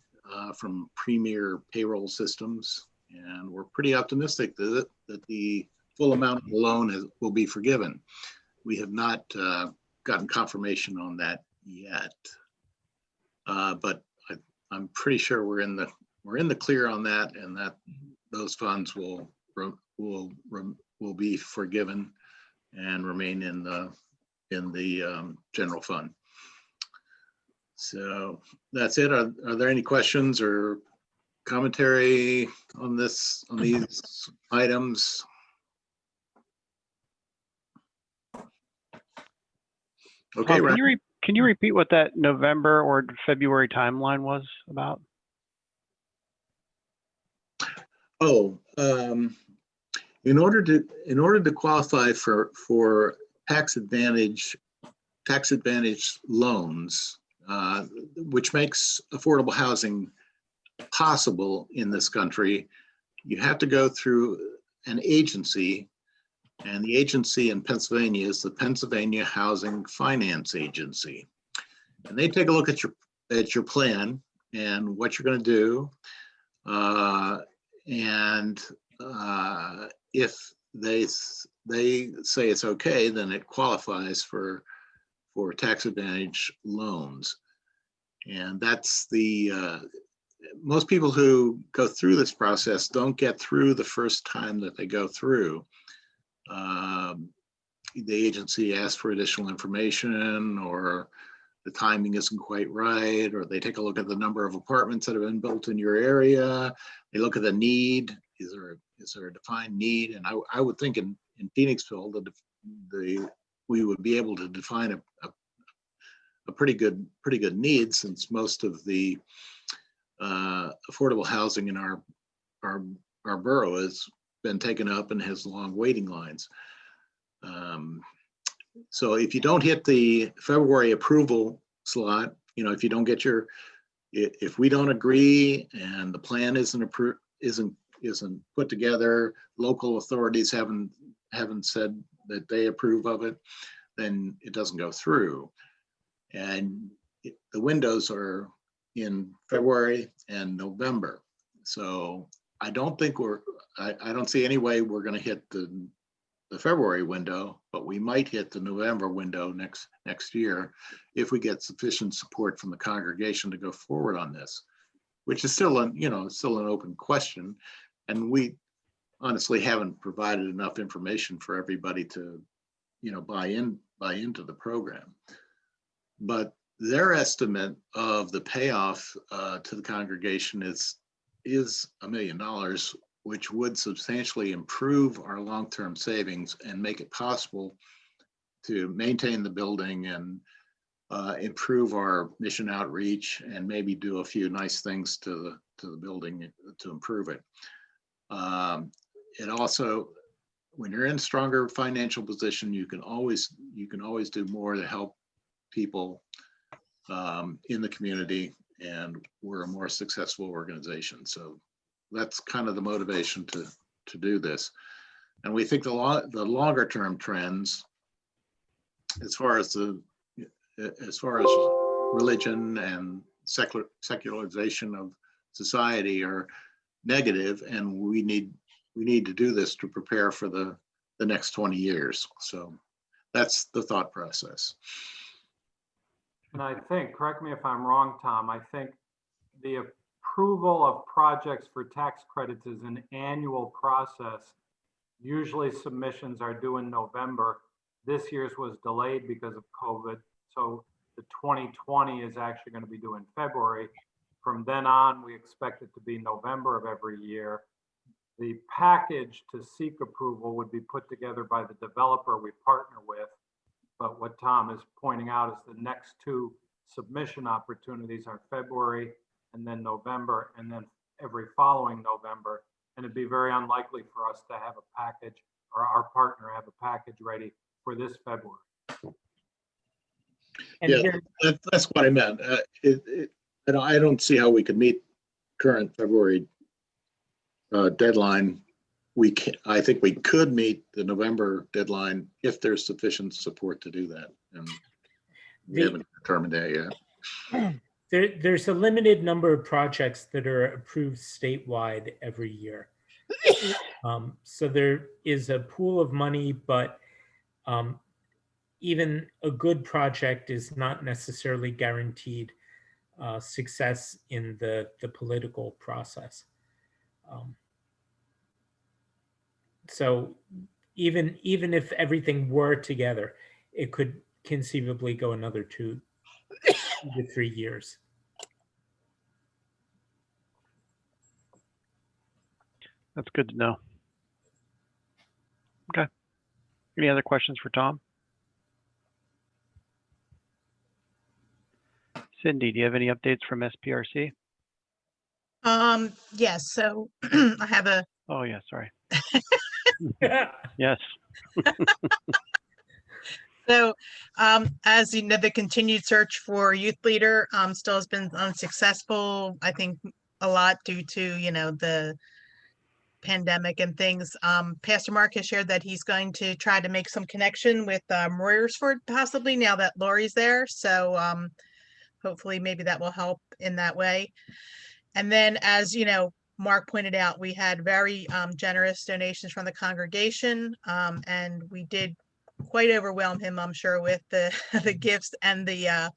Speaker 14: from Premier Payroll Systems. And we're pretty optimistic that the full amount of the loan will be forgiven. We have not gotten confirmation on that yet, but I'm pretty sure we're in the clear on that, and that those funds will be forgiven and remain in the general fund. So that's it. Are there any questions or commentary on these items? Okay,
Speaker 5: Tom, can you repeat what that November or February timeline was about?
Speaker 14: Oh, in order to qualify for tax advantage loans, which makes affordable housing possible in this country, you have to go through an agency, and the agency in Pennsylvania is the Pennsylvania Housing Finance Agency. And they take a look at your plan and what you're going to do, and if they say it's okay, then it qualifies for tax advantage loans. And that's most people who go through this process don't get through the first time that they go through. The agency asks for additional information, or the timing isn't quite right, or they take a look at the number of apartments that have been built in your area. They look at the need. Is there a defined need? And I would think in Phoenixville we would be able to define a pretty good need, since most of the affordable housing in our borough has been taken up and has long waiting lines. So if you don't hit the February approval slot, if you don't get if we don't agree and the plan isn't put together, local authorities haven't said that they approve of it, then it doesn't go through. And the windows are in February and November. So I don't think I don't see any way we're going to hit the February window, but we might hit the November window next year if we get sufficient support from the congregation to go forward on this, which is still an open question. And we honestly haven't provided enough information for everybody to buy into the program. But their estimate of the payoff to the congregation is $1 million, which would substantially improve our long-term savings and make it possible to maintain the building and improve our mission outreach and maybe do a few nice things to the building to improve it. It also, when you're in a stronger financial position, you can always do more to help people in the community, and we're a more successful organization. So that's kind of the motivation to do this. And we think the longer term trends, as far as religion and secularization of society, are negative, and we need to do this to prepare for the next 20 years. So that's the thought process.
Speaker 11: And I think, correct me if I'm wrong, Tom, I think the approval of projects for tax credits is an annual process. Usually submissions are due in November. This year's was delayed because of COVID. So the 2020 is actually going to be due in February. From then on, we expect it to be November of every year. The package to seek approval would be put together by the developer we partner with. But what Tom is pointing out is the next two submission opportunities are February and then November, and then every following November. And it'd be very unlikely for us to have a package, or our partner have a package ready for this February.
Speaker 9: And
Speaker 14: Yeah,
Speaker 9: here,
Speaker 14: that's what I meant. I don't see how we could meet current February deadline. I think we could meet the November deadline if there's sufficient support to do that. And we haven't determined that yet.
Speaker 9: there's a limited number of projects that are approved statewide every year. So there is a pool of money, but even a good project is not necessarily guaranteed success in the political process. So even if everything were together, it could conceivably go another 2 to 3 years.
Speaker 5: That's good to know. Okay. Any other questions for Tom? Cindy, do you have any updates from SPRC?
Speaker 12: Yes, so I have a,
Speaker 5: Oh, yeah, sorry. Yes.
Speaker 12: so as you know, the continued search for youth leader still has been unsuccessful. I think a lot due to, the pandemic and things. Pastor Mark has shared that he's going to try to make some connection with Royersford possibly now that Lori's there. So hopefully maybe that will help in that way. And then, as Mark pointed out, we had very generous donations from the congregation, and we did quite overwhelm him, I'm sure, with the the gifts and the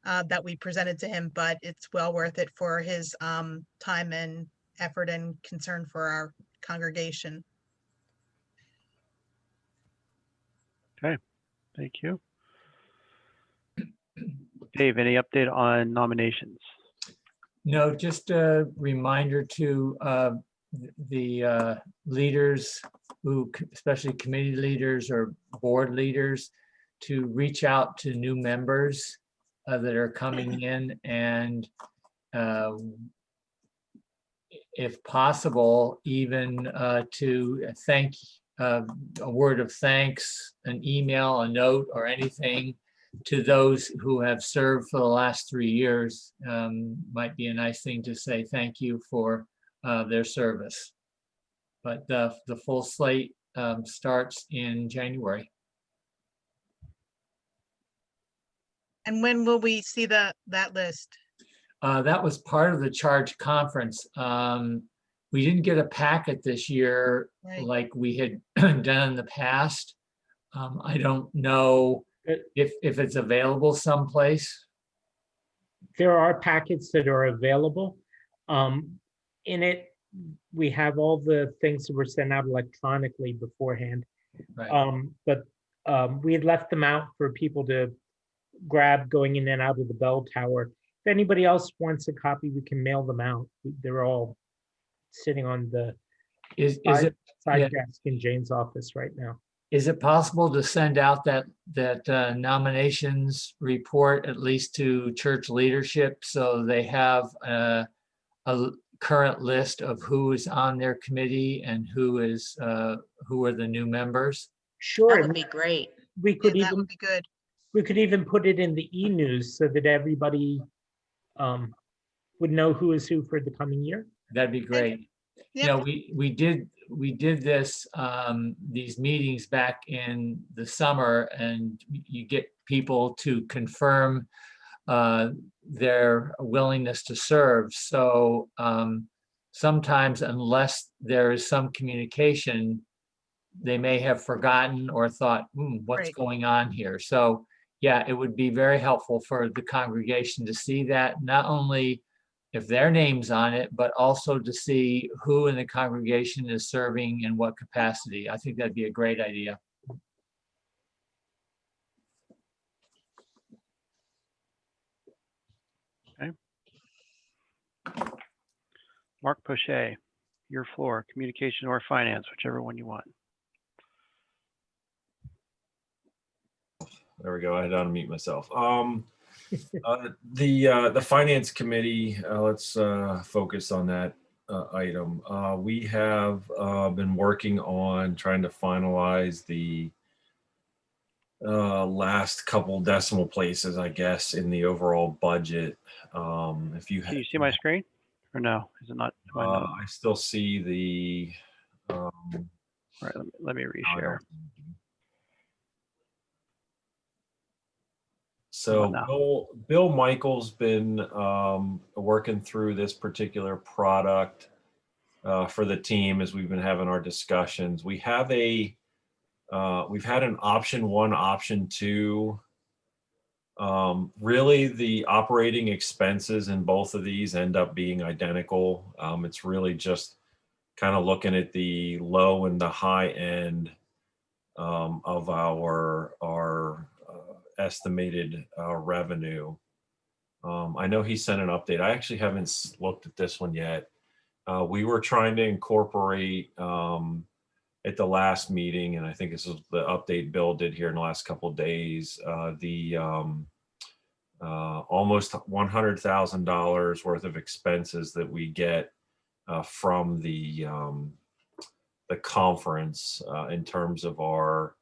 Speaker 12: that we presented to him. But it's well worth it for his time and effort and concern for our congregation.
Speaker 5: Okay, thank you. Dave, any update on nominations?
Speaker 7: No, just a reminder to the leaders who, especially committee leaders or board leaders, to reach out to new members that are coming in, and if possible, even to thank, a word of thanks, an email, a note, or anything to those who have served for the last 3 years. Might be a nice thing to say thank you for their service. But the full slate starts in January.
Speaker 12: And when will we see that list?
Speaker 7: That was part of the charge conference. We didn't get a packet this year
Speaker 12: Right.
Speaker 7: like we had done in the past. I don't know if it's available someplace.
Speaker 9: There are packets that are available. In it, we have all the things that were sent out electronically beforehand.
Speaker 7: Right.
Speaker 9: But we had left them out for people to grab going in and out of the bell tower. If anybody else wants a copy, we can mail them out. They're all sitting on the
Speaker 7: Is
Speaker 9: side
Speaker 7: it, yeah.
Speaker 9: desk in Jane's office right now.
Speaker 7: Is it possible to send out that nominations report at least to church leadership so they have a current list of who is on their committee and who are the new members?
Speaker 9: Sure.
Speaker 8: That would be great.
Speaker 9: We could
Speaker 12: That
Speaker 9: even
Speaker 12: would be good.
Speaker 9: we could even put it in the e-news so that everybody would know who is who for the coming year.
Speaker 7: That'd be great.
Speaker 12: Yep.
Speaker 7: You know, we did this, these meetings back in the summer, and you get people to confirm their willingness to serve. So sometimes unless there is some communication, they may have forgotten or thought, what's
Speaker 12: Right.
Speaker 7: going on here? So yeah, it would be very helpful for the congregation to see that, not only if their name's on it, but also to see who in the congregation is serving in what capacity. I think that'd be a great idea.
Speaker 5: Mark Pochet, your floor, communication or finance, whichever one you want.
Speaker 2: There we go. I had to unmute myself. The finance committee, let's focus on that item. We have been working on trying to finalize the last couple decimal places, I guess, in the overall budget. If you
Speaker 5: Can you see my screen or no? Is it not? Do I not?
Speaker 2: I still see the.
Speaker 5: All right, let me reshare.
Speaker 2: So Bill Michael's been working through this particular product for the team as we've been having our discussions. We have we've had an option 1, option 2. Really, the operating expenses in both of these end up being identical. It's really just kind of looking at the low and the high end of our estimated revenue. I know he sent an update. I actually haven't looked at this one yet. We were trying to incorporate at the last meeting, and I think this is the update Bill did here in the last couple of days, the almost $100,000 worth of expenses that we get from the conference in terms of our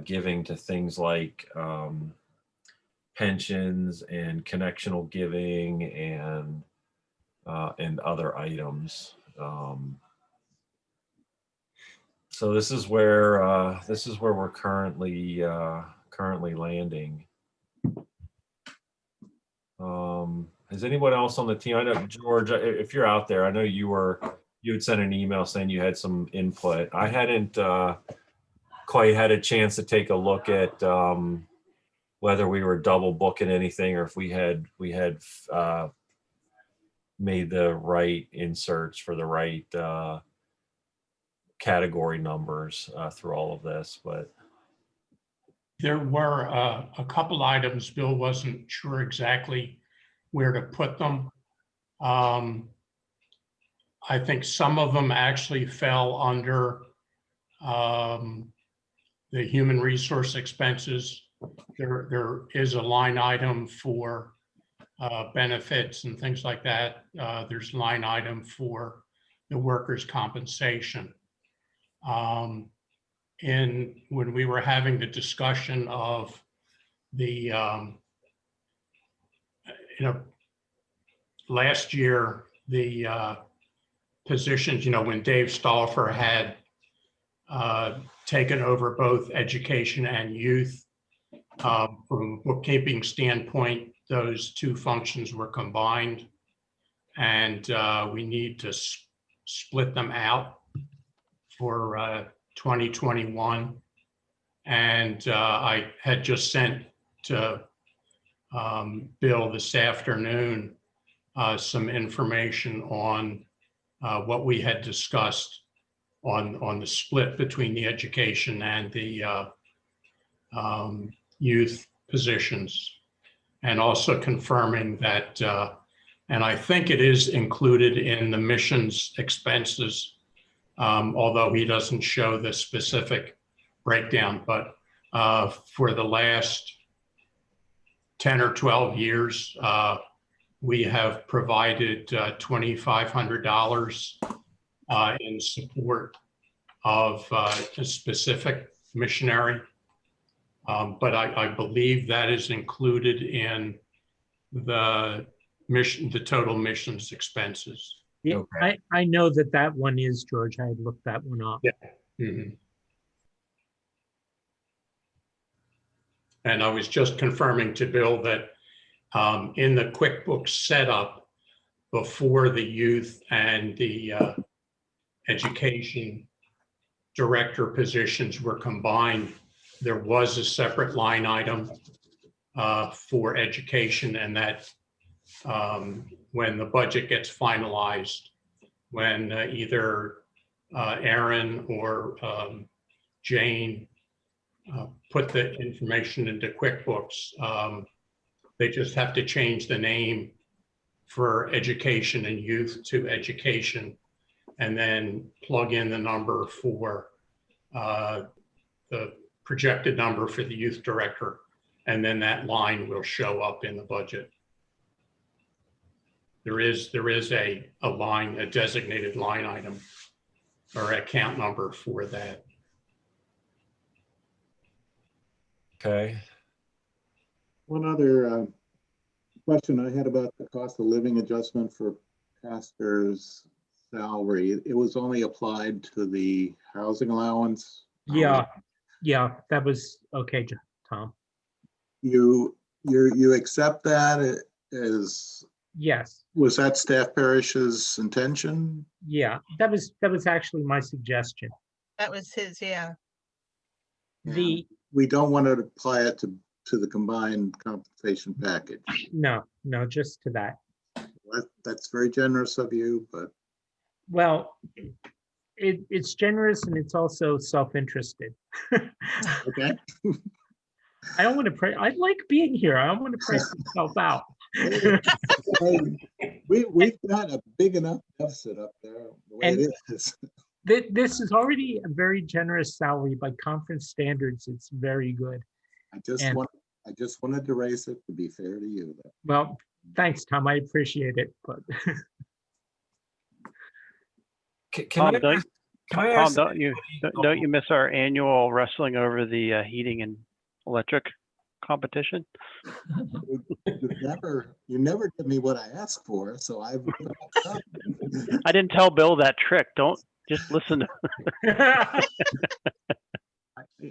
Speaker 2: giving to things like pensions and connectional giving and other items. So this is where we're currently landing. Is anyone else on the team? I know George, if you're out there, I know you had sent an email saying you had some input. I hadn't quite had a chance to take a look at whether we were double booking anything or if we had made the right inserts for the right category numbers through all of this, but
Speaker 15: there were a couple items Bill wasn't sure exactly where to put them. I think some of them actually fell under the human resource expenses. There is a line item for benefits and things like that. There's a line item for the workers' compensation. And when we were having the discussion of the, last year, the positions, when Dave Stauffer had taken over both education and youth, from a bookkeeping standpoint, those two functions were combined, and we need to split them out for 2021. And I had just sent to Bill this afternoon some information on what we had discussed on the split between the education and the youth positions. And also confirming that, and I think it is included in the missions expenses, although he doesn't show the specific breakdown, but for the last 10 or 12 years, we have provided $2,500 in support of a specific missionary. But I believe that is included in the total missions expenses.
Speaker 9: Yeah,
Speaker 2: Okay.
Speaker 9: I know that that one is, George. I had looked that one up.
Speaker 15: Yeah. Mhm. And I was just confirming to Bill that in the QuickBooks setup before the youth and the education director positions were combined, there was a separate line item for education, and that when the budget gets finalized, when either Aaron or Jane put the information into QuickBooks, they just have to change the name for education and youth to education, and then plug in the number for the projected number for the youth director, and then that line will show up in the budget. There is a line, a designated line item or account number for that.
Speaker 2: Okay.
Speaker 14: One other question I had about the cost of living adjustment for pastor's salary. It was only applied to the housing allowance.
Speaker 9: Yeah, that was okay, Tom.
Speaker 14: You accept that as,
Speaker 9: Yes,
Speaker 14: was that Staff Parish's intention?
Speaker 9: yeah, that was actually my suggestion.
Speaker 12: That was his, yeah.
Speaker 9: The
Speaker 14: We don't want to apply it to the combined compensation package.
Speaker 9: no, just to that.
Speaker 14: That's very generous of you, but
Speaker 9: Well, it's generous and it's also self-interested.
Speaker 14: okay.
Speaker 9: I don't want to pray. I like being here. I don't want to price myself out.
Speaker 14: We've got a big enough deficit up there the way
Speaker 9: And
Speaker 14: it is.
Speaker 9: This is already a very generous salary by conference standards. It's very good.
Speaker 14: I just wanted to raise it to be fair to you.
Speaker 9: Well, thanks, Tom. I appreciate it, but
Speaker 5: Tom,
Speaker 2: ask
Speaker 5: don't you miss our annual wrestling over the heating and electric competition?
Speaker 14: You never give me what I asked for, so I
Speaker 5: didn't tell Bill that trick. Don't just listen.
Speaker 14: I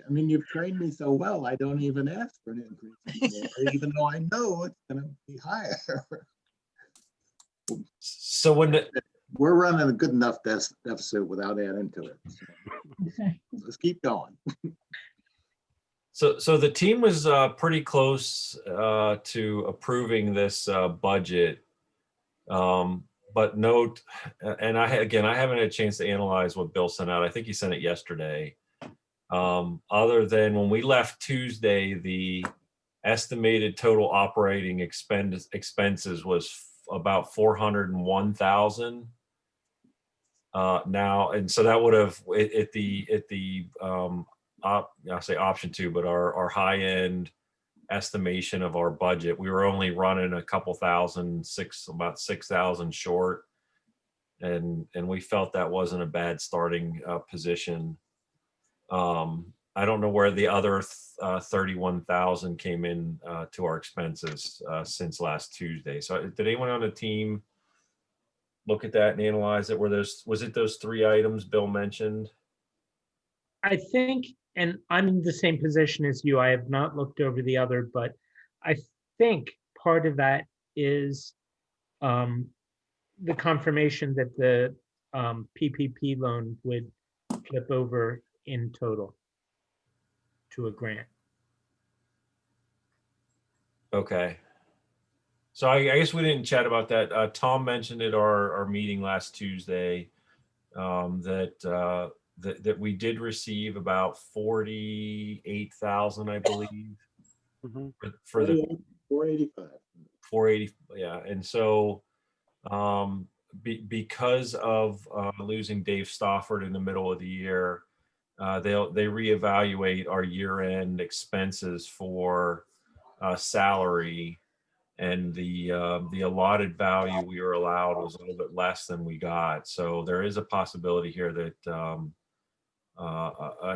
Speaker 14: mean, you've trained me so well, I don't even ask for an increase anymore, even though I know it's going to be higher.
Speaker 2: So when
Speaker 14: we're running a good enough deficit without adding to it. So let's keep going.
Speaker 2: So the team was pretty close to approving this budget, but note, and I haven't had a chance to analyze what Bill sent out. I think he sent it yesterday. Other than when we left Tuesday, the estimated total operating expenses was about 401,000. Now, and so that would have at the I'll say option 2, but our high end estimation of our budget, we were only running a couple thousand, about 6,000 short, and we felt that wasn't a bad starting position. I don't know where the other 31,000 came in to our expenses since last Tuesday. So did anyone on the team look at that and analyze it? Was it those 3 items Bill mentioned?
Speaker 9: I think, and I'm in the same position as you, I have not looked over the other, but I think part of that is the confirmation that the PPP loan would flip over in total to a grant.
Speaker 2: Okay. So I guess we didn't chat about that. Tom mentioned at our meeting last Tuesday that that we did receive about 48,000, I believe, for the
Speaker 14: 485.
Speaker 2: 480. Yeah. And so because of losing Dave Stofford in the middle of the year, they reevaluate our year-end expenses for salary, and the allotted value we were allowed was a little bit less than we got. So there is a possibility here that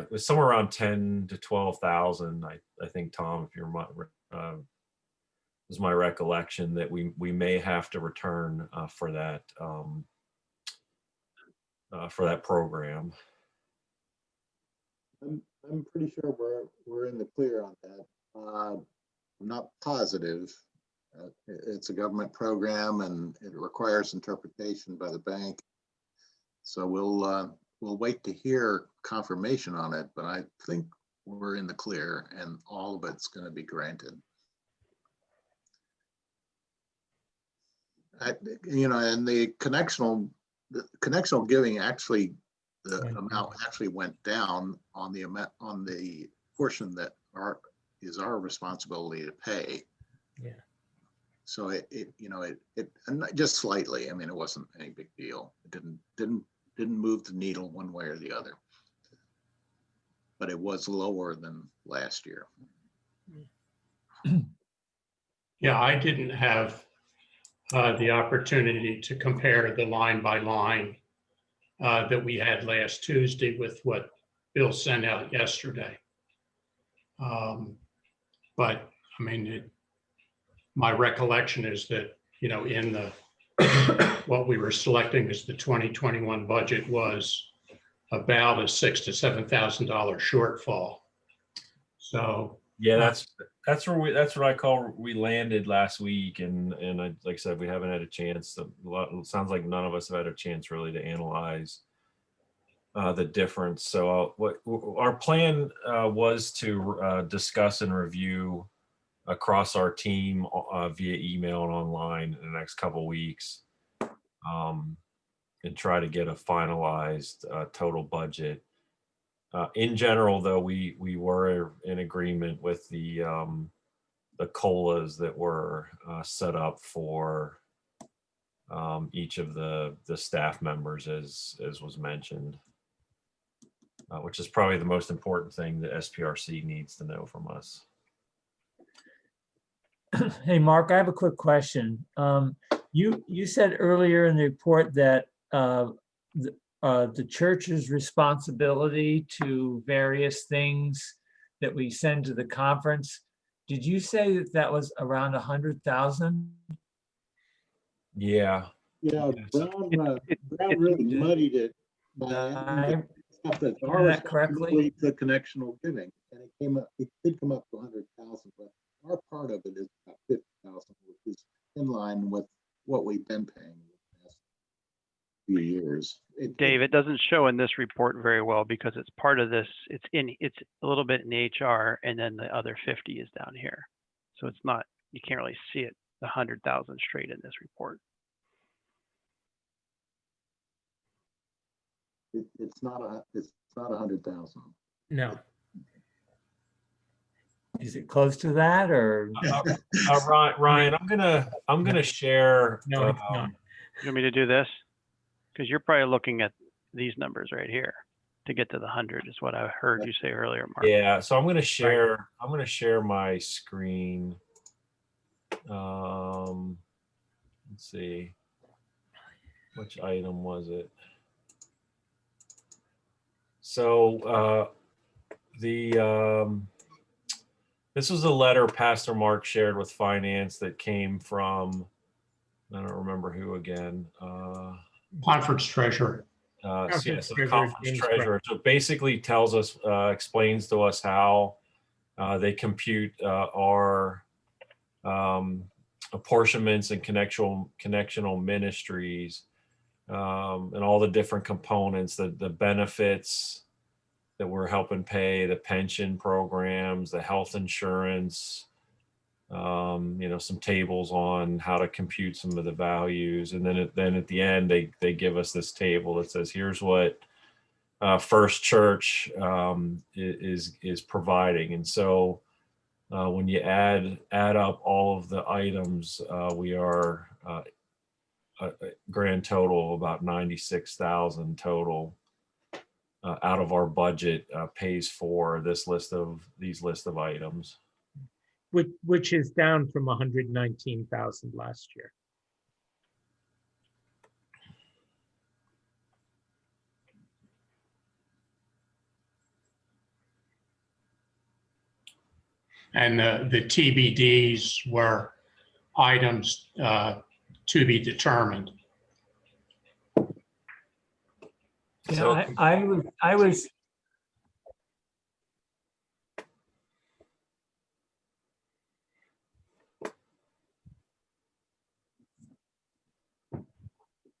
Speaker 2: it was somewhere around 10 to 12,000. I think, Tom, if you're is my recollection, that we may have to return for that program.
Speaker 14: I'm pretty sure we're in the clear on that. I'm not positive. It's a government program and it requires interpretation by the bank. So we'll wait to hear confirmation on it, but I think we're in the clear and all of it's going to be granted. And the connectional giving actually, the amount actually went down on the portion that is our responsibility to pay.
Speaker 9: Yeah.
Speaker 14: So it and just slightly. I mean, it wasn't any big deal. It didn't move the needle one way or the other. But it was lower than last year.
Speaker 15: Yeah, I didn't have the opportunity to compare the line by line that we had last Tuesday with what Bill sent out yesterday. But I mean, my recollection is that, in the what we were selecting as the 2021 budget was about a $6,000 to $7,000 shortfall. So
Speaker 2: yeah, that's what I call we landed last week, and like I said, we haven't had a chance. It sounds like none of us have had a chance really to analyze the difference. So what our plan was to discuss and review across our team via email and online in the next couple of weeks, and try to get a finalized total budget. In general, though, we were in agreement with the COLAs that were set up for each of the staff members, as was mentioned, which is probably the most important thing that SPRC needs to know from us.
Speaker 7: Hey, Mark, I have a quick question. You said earlier in the report that the church's responsibility to various things that we send to the conference, did you say that was around 100,000?
Speaker 14: Yeah, Brown really muddied it by stuff that's our responsibility to connectional giving, and it did come up to 100,000, but our part of it is about 50,000, which is in line with what we've been paying the past few years.
Speaker 5: Dave, it doesn't show in this report very well because it's part of this. It's a little bit in HR, and then the other 50 is down here. So it's not, you can't really see it, the 100,000 straight in this report.
Speaker 14: It's not 100,000.
Speaker 7: No. Is it close to that, or?
Speaker 2: Ryan, I'm gonna share.
Speaker 7: No, it's not.
Speaker 5: You want me to do this? Because you're probably looking at these numbers right here to get to the 100 is what I heard you say earlier, Mark.
Speaker 2: Yeah, so I'm gonna share. I'm gonna share my screen. Let's see, which item was it? So this was a letter Pastor Mark shared with finance that came from, I don't remember who again.
Speaker 15: Conference treasurer.
Speaker 2: Yes, the conference treasurer. So it basically tells us, explains to us how they compute our apportionments and connectional ministries, and all the different components, the benefits that we're helping pay, the pension programs, the health insurance, some tables on how to compute some of the values. And then at the end, they give us this table that says, here's what First Church is providing. And so when you add up all of the items, we are a grand total of about 96,000 total out of our budget pays for these list of items.
Speaker 9: Which is down from 119,000 last year.
Speaker 15: And the TBDs were items to be determined.
Speaker 7: Yeah,
Speaker 2: So
Speaker 7: I was.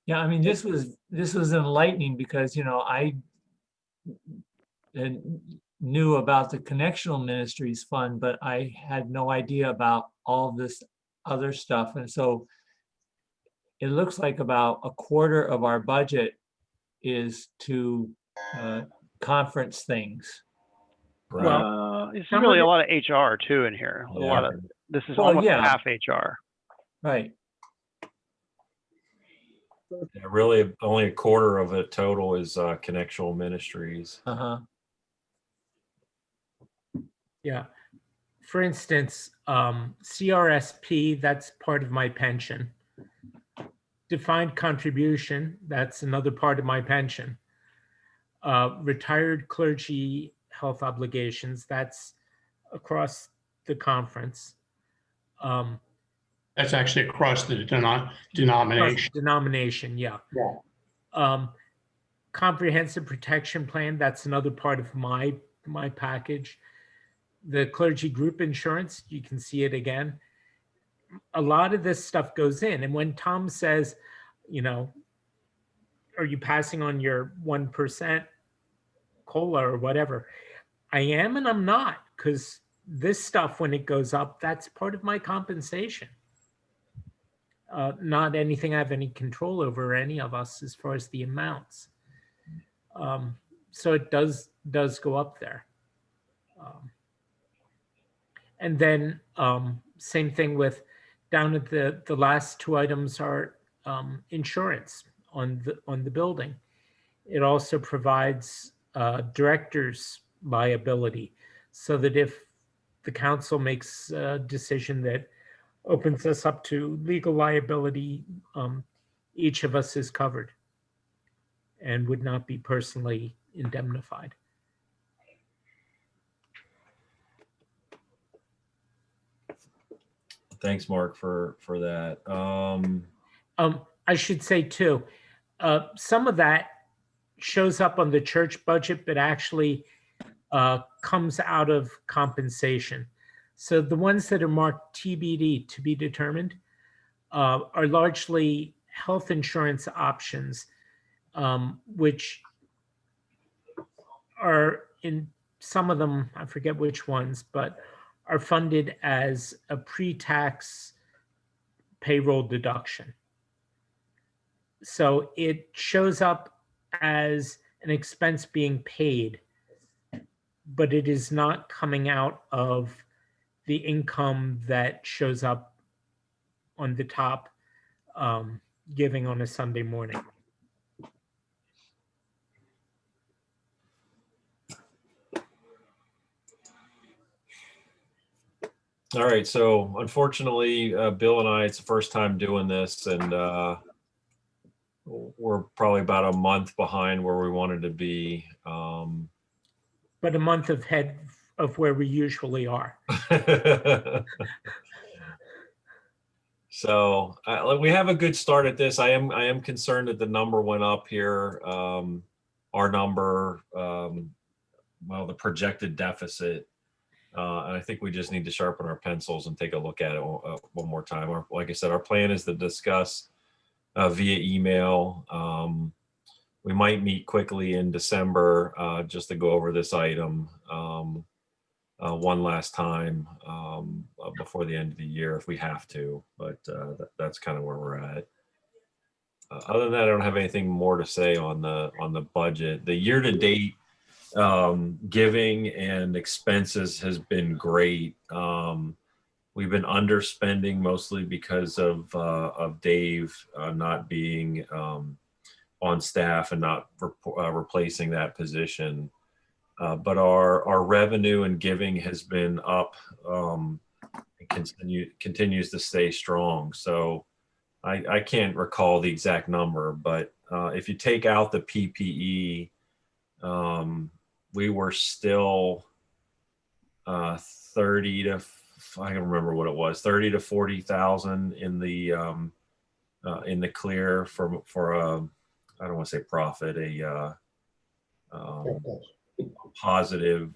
Speaker 7: Yeah, I mean, this was enlightening because, you know, I knew about the Connectional Ministries Fund, but I had no idea about all this other stuff. And so it looks like about a quarter of our budget is to conference things.
Speaker 5: Well, this is really a lot of HR too in here. A lot of this is almost half HR.
Speaker 7: Right.
Speaker 2: Yeah, really, only a quarter of it total is Connectional Ministries.
Speaker 9: Yeah. For instance, CRSP, that's part of my pension. Defined contribution, that's another part of my pension. Retired clergy health obligations, that's across the conference.
Speaker 15: That's actually across the denomination.
Speaker 9: Denomination, yeah. Comprehensive protection plan, that's another part of my package. The clergy group insurance, you can see it again. A lot of this stuff goes in. And when Tom says, you know, are you passing on your 1% COLA or whatever? I am and I'm not, because this stuff, when it goes up, that's part of my compensation. Not anything I have any control over, any of us, as far as the amounts. So it does go up there. And then same thing with down at the last two items are insurance on the building. It also provides director's liability, so that if the council makes a decision that opens us up to legal liability, each of us is covered and would not be personally indemnified.
Speaker 2: Thanks, Mark, for that.
Speaker 9: I should say too, some of that shows up on the church budget, but actually comes out of compensation. So the ones that are marked TBD, to be determined, are largely health insurance options, which are in some of them, I forget which ones, but are funded as a pre-tax payroll deduction. So it shows up as an expense being paid, but it is not coming out of the income that shows up on the top giving on a Sunday morning.
Speaker 2: All right, so unfortunately, Bill and I, it's the first time doing this, and we're probably about a month behind where we wanted to be.
Speaker 9: But a month ahead of where we usually are.
Speaker 2: So we have a good start at this. I am concerned that the number went up here. Our number, well, the projected deficit. And I think we just need to sharpen our pencils and take a look at it one more time. Like I said, our plan is to discuss via email. We might meet quickly in December just to go over this item one last time before the end of the year if we have to. But that's kind of where we're at. Other than that, I don't have anything more to say on the budget. The year-to-date giving and expenses has been great. We've been underspending mostly because of Dave not being on staff and not replacing that position. But our revenue and giving has been up and continues to stay strong. So I can't recall the exact number, but if you take out the PPE, we were still 30 to, I don't remember what it was, 30 to 40,000 in the clear for I don't want to say profit, a positive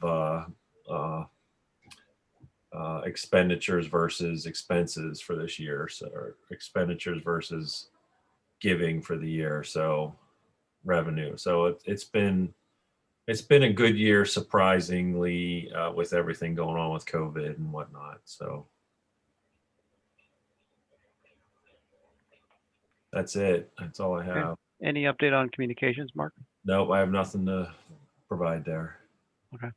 Speaker 2: expenditures versus expenses for this year. So or expenditures versus giving for the year. So revenue. So it's been a good year, surprisingly, with everything going on with COVID and whatnot. So that's it. That's all I have.
Speaker 5: Any update on communications, Mark?
Speaker 2: Nope, I have nothing to provide there.
Speaker 5: Okay.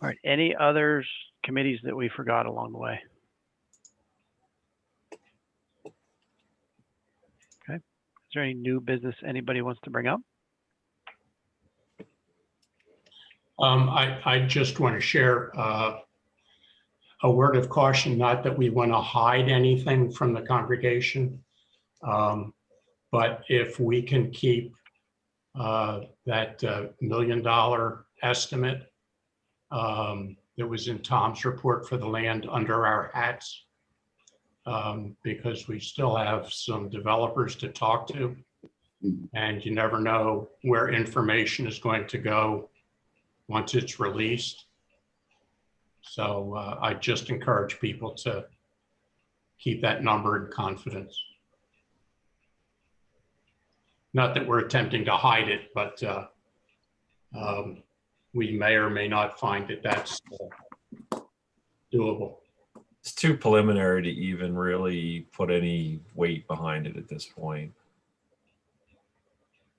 Speaker 5: All right. Any others committees that we forgot along the way? Okay. Is there any new business anybody wants to bring up?
Speaker 15: I just want to share a word of caution, not that we want to hide anything from the congregation, but if we can keep that $1 million estimate that was in Tom's report for the land under our hats, because we still have some developers to talk to, and you never know where information is going to go once it's released. So I just encourage people to keep that number in confidence. Not that we're attempting to hide it, but we may or may not find that that's doable.
Speaker 2: It's too preliminary to even really put any weight behind it at this point.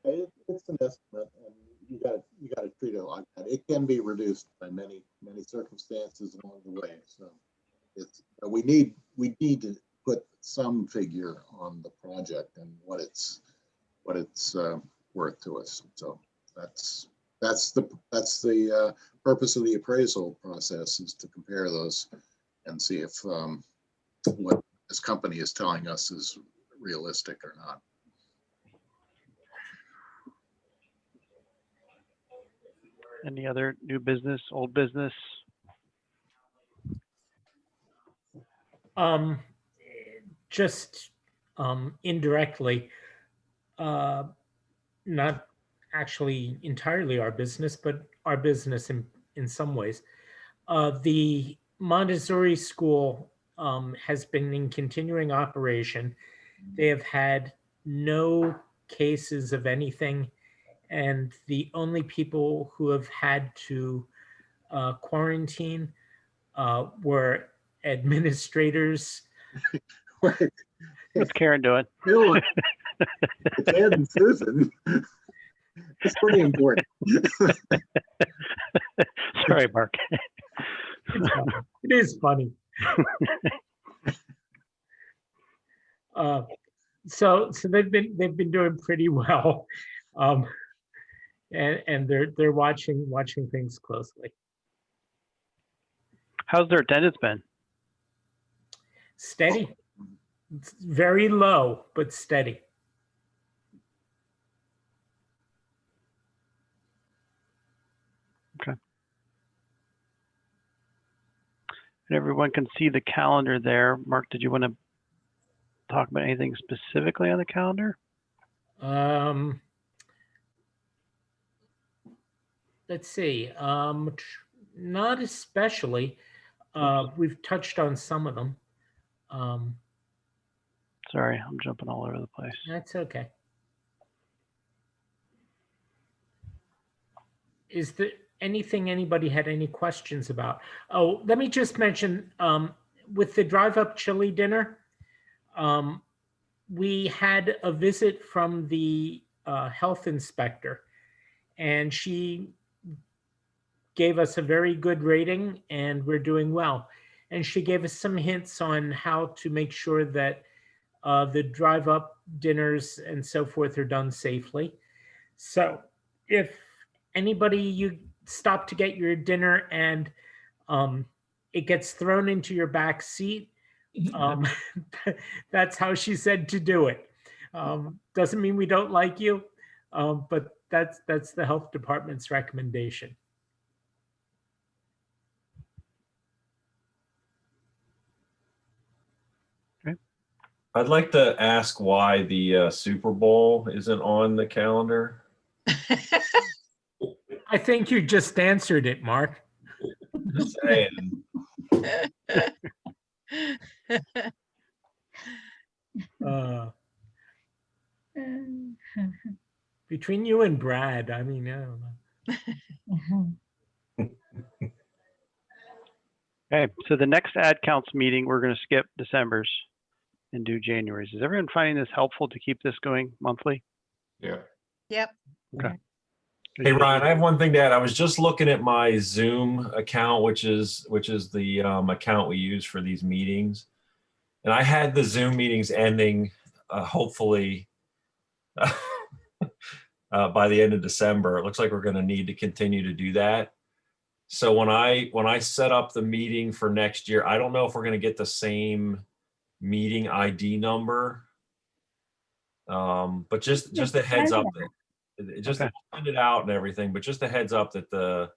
Speaker 14: It's an estimate, and you got to treat it like that. It can be reduced by many circumstances along the way. So it's we need to put some figure on the project and what it's worth to us. So that's the purpose of the appraisal process, is to compare those and see if what this company is telling us is realistic or not.
Speaker 5: Any other new business, old business?
Speaker 9: Just indirectly, not actually entirely our business, but our business in some ways. The Montessori school has been in continuing operation. They have had no cases of anything, and the only people who have had to quarantine were administrators.
Speaker 5: What's Karen doing?
Speaker 14: It's Ed and Susan. It's pretty important.
Speaker 5: Sorry, Mark.
Speaker 9: It is funny. So they've been doing pretty well, and they're watching things closely.
Speaker 5: How's their attendance been?
Speaker 9: Steady. It's very low, but steady.
Speaker 5: Okay. And everyone can see the calendar there. Mark, did you want to talk about anything specifically on the calendar?
Speaker 9: Let's see. Not especially. We've touched on some of them.
Speaker 5: Sorry, I'm jumping all over the place.
Speaker 9: That's okay. Is there anything anybody had any questions about? Oh, let me just mention, with the drive-up chili dinner, we had a visit from the health inspector, and she gave us a very good rating, and we're doing well. And she gave us some hints on how to make sure that the drive-up dinners and so forth are done safely. So if anybody, you stop to get your dinner and it gets thrown into your back seat, that's how she said to do it. Doesn't mean we don't like you, but that's the health department's recommendation.
Speaker 2: I'd like to ask why the Super Bowl isn't on the calendar.
Speaker 9: I think you just answered it, Mark.
Speaker 2: Just saying.
Speaker 9: Between you and Brad, I mean, I don't know.
Speaker 5: Okay, so the next ad counts meeting, we're going to skip December's and do January's. Is everyone finding this helpful to keep this going monthly?
Speaker 3: Yeah.
Speaker 12: Yep.
Speaker 5: Okay.
Speaker 2: Hey Ryan, I have one thing to add. I was just looking at my Zoom account, which is the account we use for these meetings, and I had the Zoom meetings ending hopefully by the end of December. It looks like we're going to need to continue to do that. So when I set up the meeting for next year, I don't know if we're going to get the same meeting ID number, but just a heads up that just
Speaker 5: Okay.
Speaker 2: send it out and everything, but just a heads up that the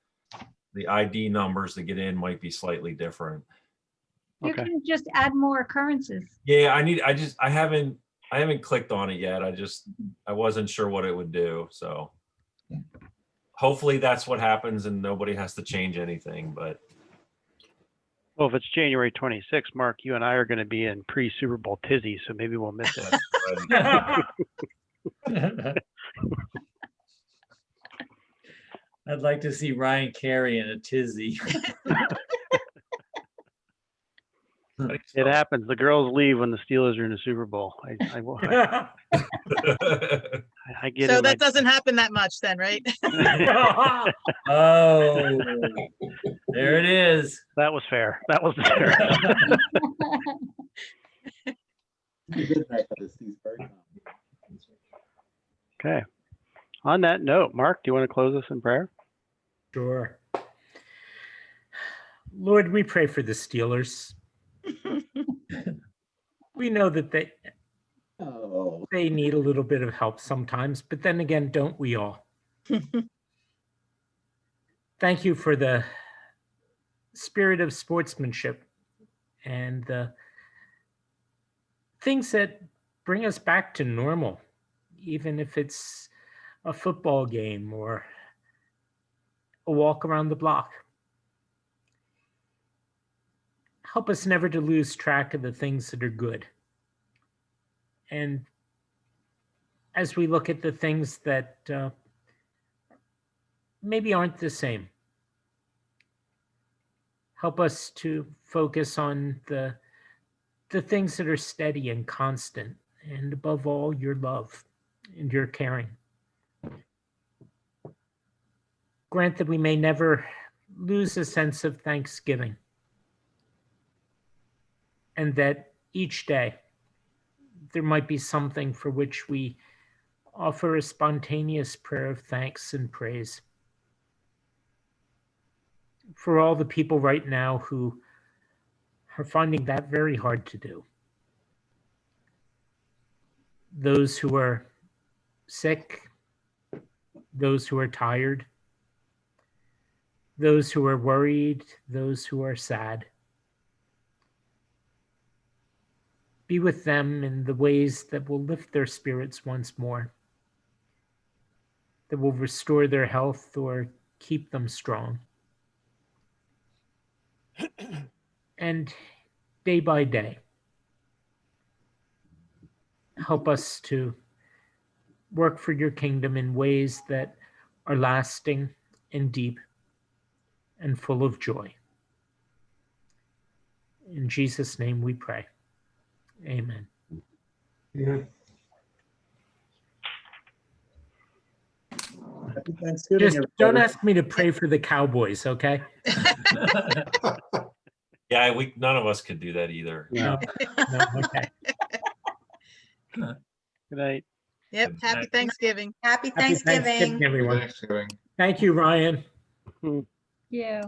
Speaker 2: ID numbers to get in might be slightly different.
Speaker 1: You can just add more occurrences.
Speaker 2: Yeah, I haven't clicked on it yet. I wasn't sure what it would do. So hopefully that's what happens and nobody has to change anything, but.
Speaker 5: Well, if it's January 26th, Mark, you and I are going to be in pre-Super Bowl tizzy, so maybe we'll miss it.
Speaker 7: I'd like to see Ryan Carey in a tizzy.
Speaker 5: It happens. The girls leave when the Steelers are in the Super Bowl. I get
Speaker 12: So
Speaker 5: in
Speaker 12: that doesn't happen that much then, right?
Speaker 7: Oh, there it is.
Speaker 5: That was fair. That was fair. Okay. On that note, Mark, do you want to close us in prayer?
Speaker 9: Sure. Lord, we pray for the Steelers. We know that they need a little bit of help sometimes, but then again, don't we all? Thank you for the spirit of sportsmanship and the things that bring us back to normal, even if it's a football game or a walk around the block. Help us never to lose track of the things that are good. And as we look at the things that maybe aren't the same, help us to focus on the things that are steady and constant, and above all, your love and your caring. Grant that we may never lose a sense of thanksgiving, and that each day there might be something for which we offer a spontaneous prayer of thanks and praise. For all the people right now who are finding that very hard to do. Those who are sick, those who are tired, those who are worried, those who are sad. Be with them in the ways that will lift their spirits once more, that will restore their health or keep them strong. And day by day, help us to work for your kingdom in ways that are lasting and deep and full of joy. In Jesus' name we pray. Amen.
Speaker 4: Happy Thanksgiving,
Speaker 9: Just don't
Speaker 4: everybody.
Speaker 9: ask me to pray for the Cowboys, okay?
Speaker 2: Yeah, none of us could do that either.
Speaker 9: No, no, okay.
Speaker 5: Good night.
Speaker 12: Yep, happy Thanksgiving.
Speaker 8: Happy
Speaker 9: Happy Thanksgiving, everyone.
Speaker 3: Thanksgiving.
Speaker 9: Thank you, Ryan.
Speaker 1: Yeah.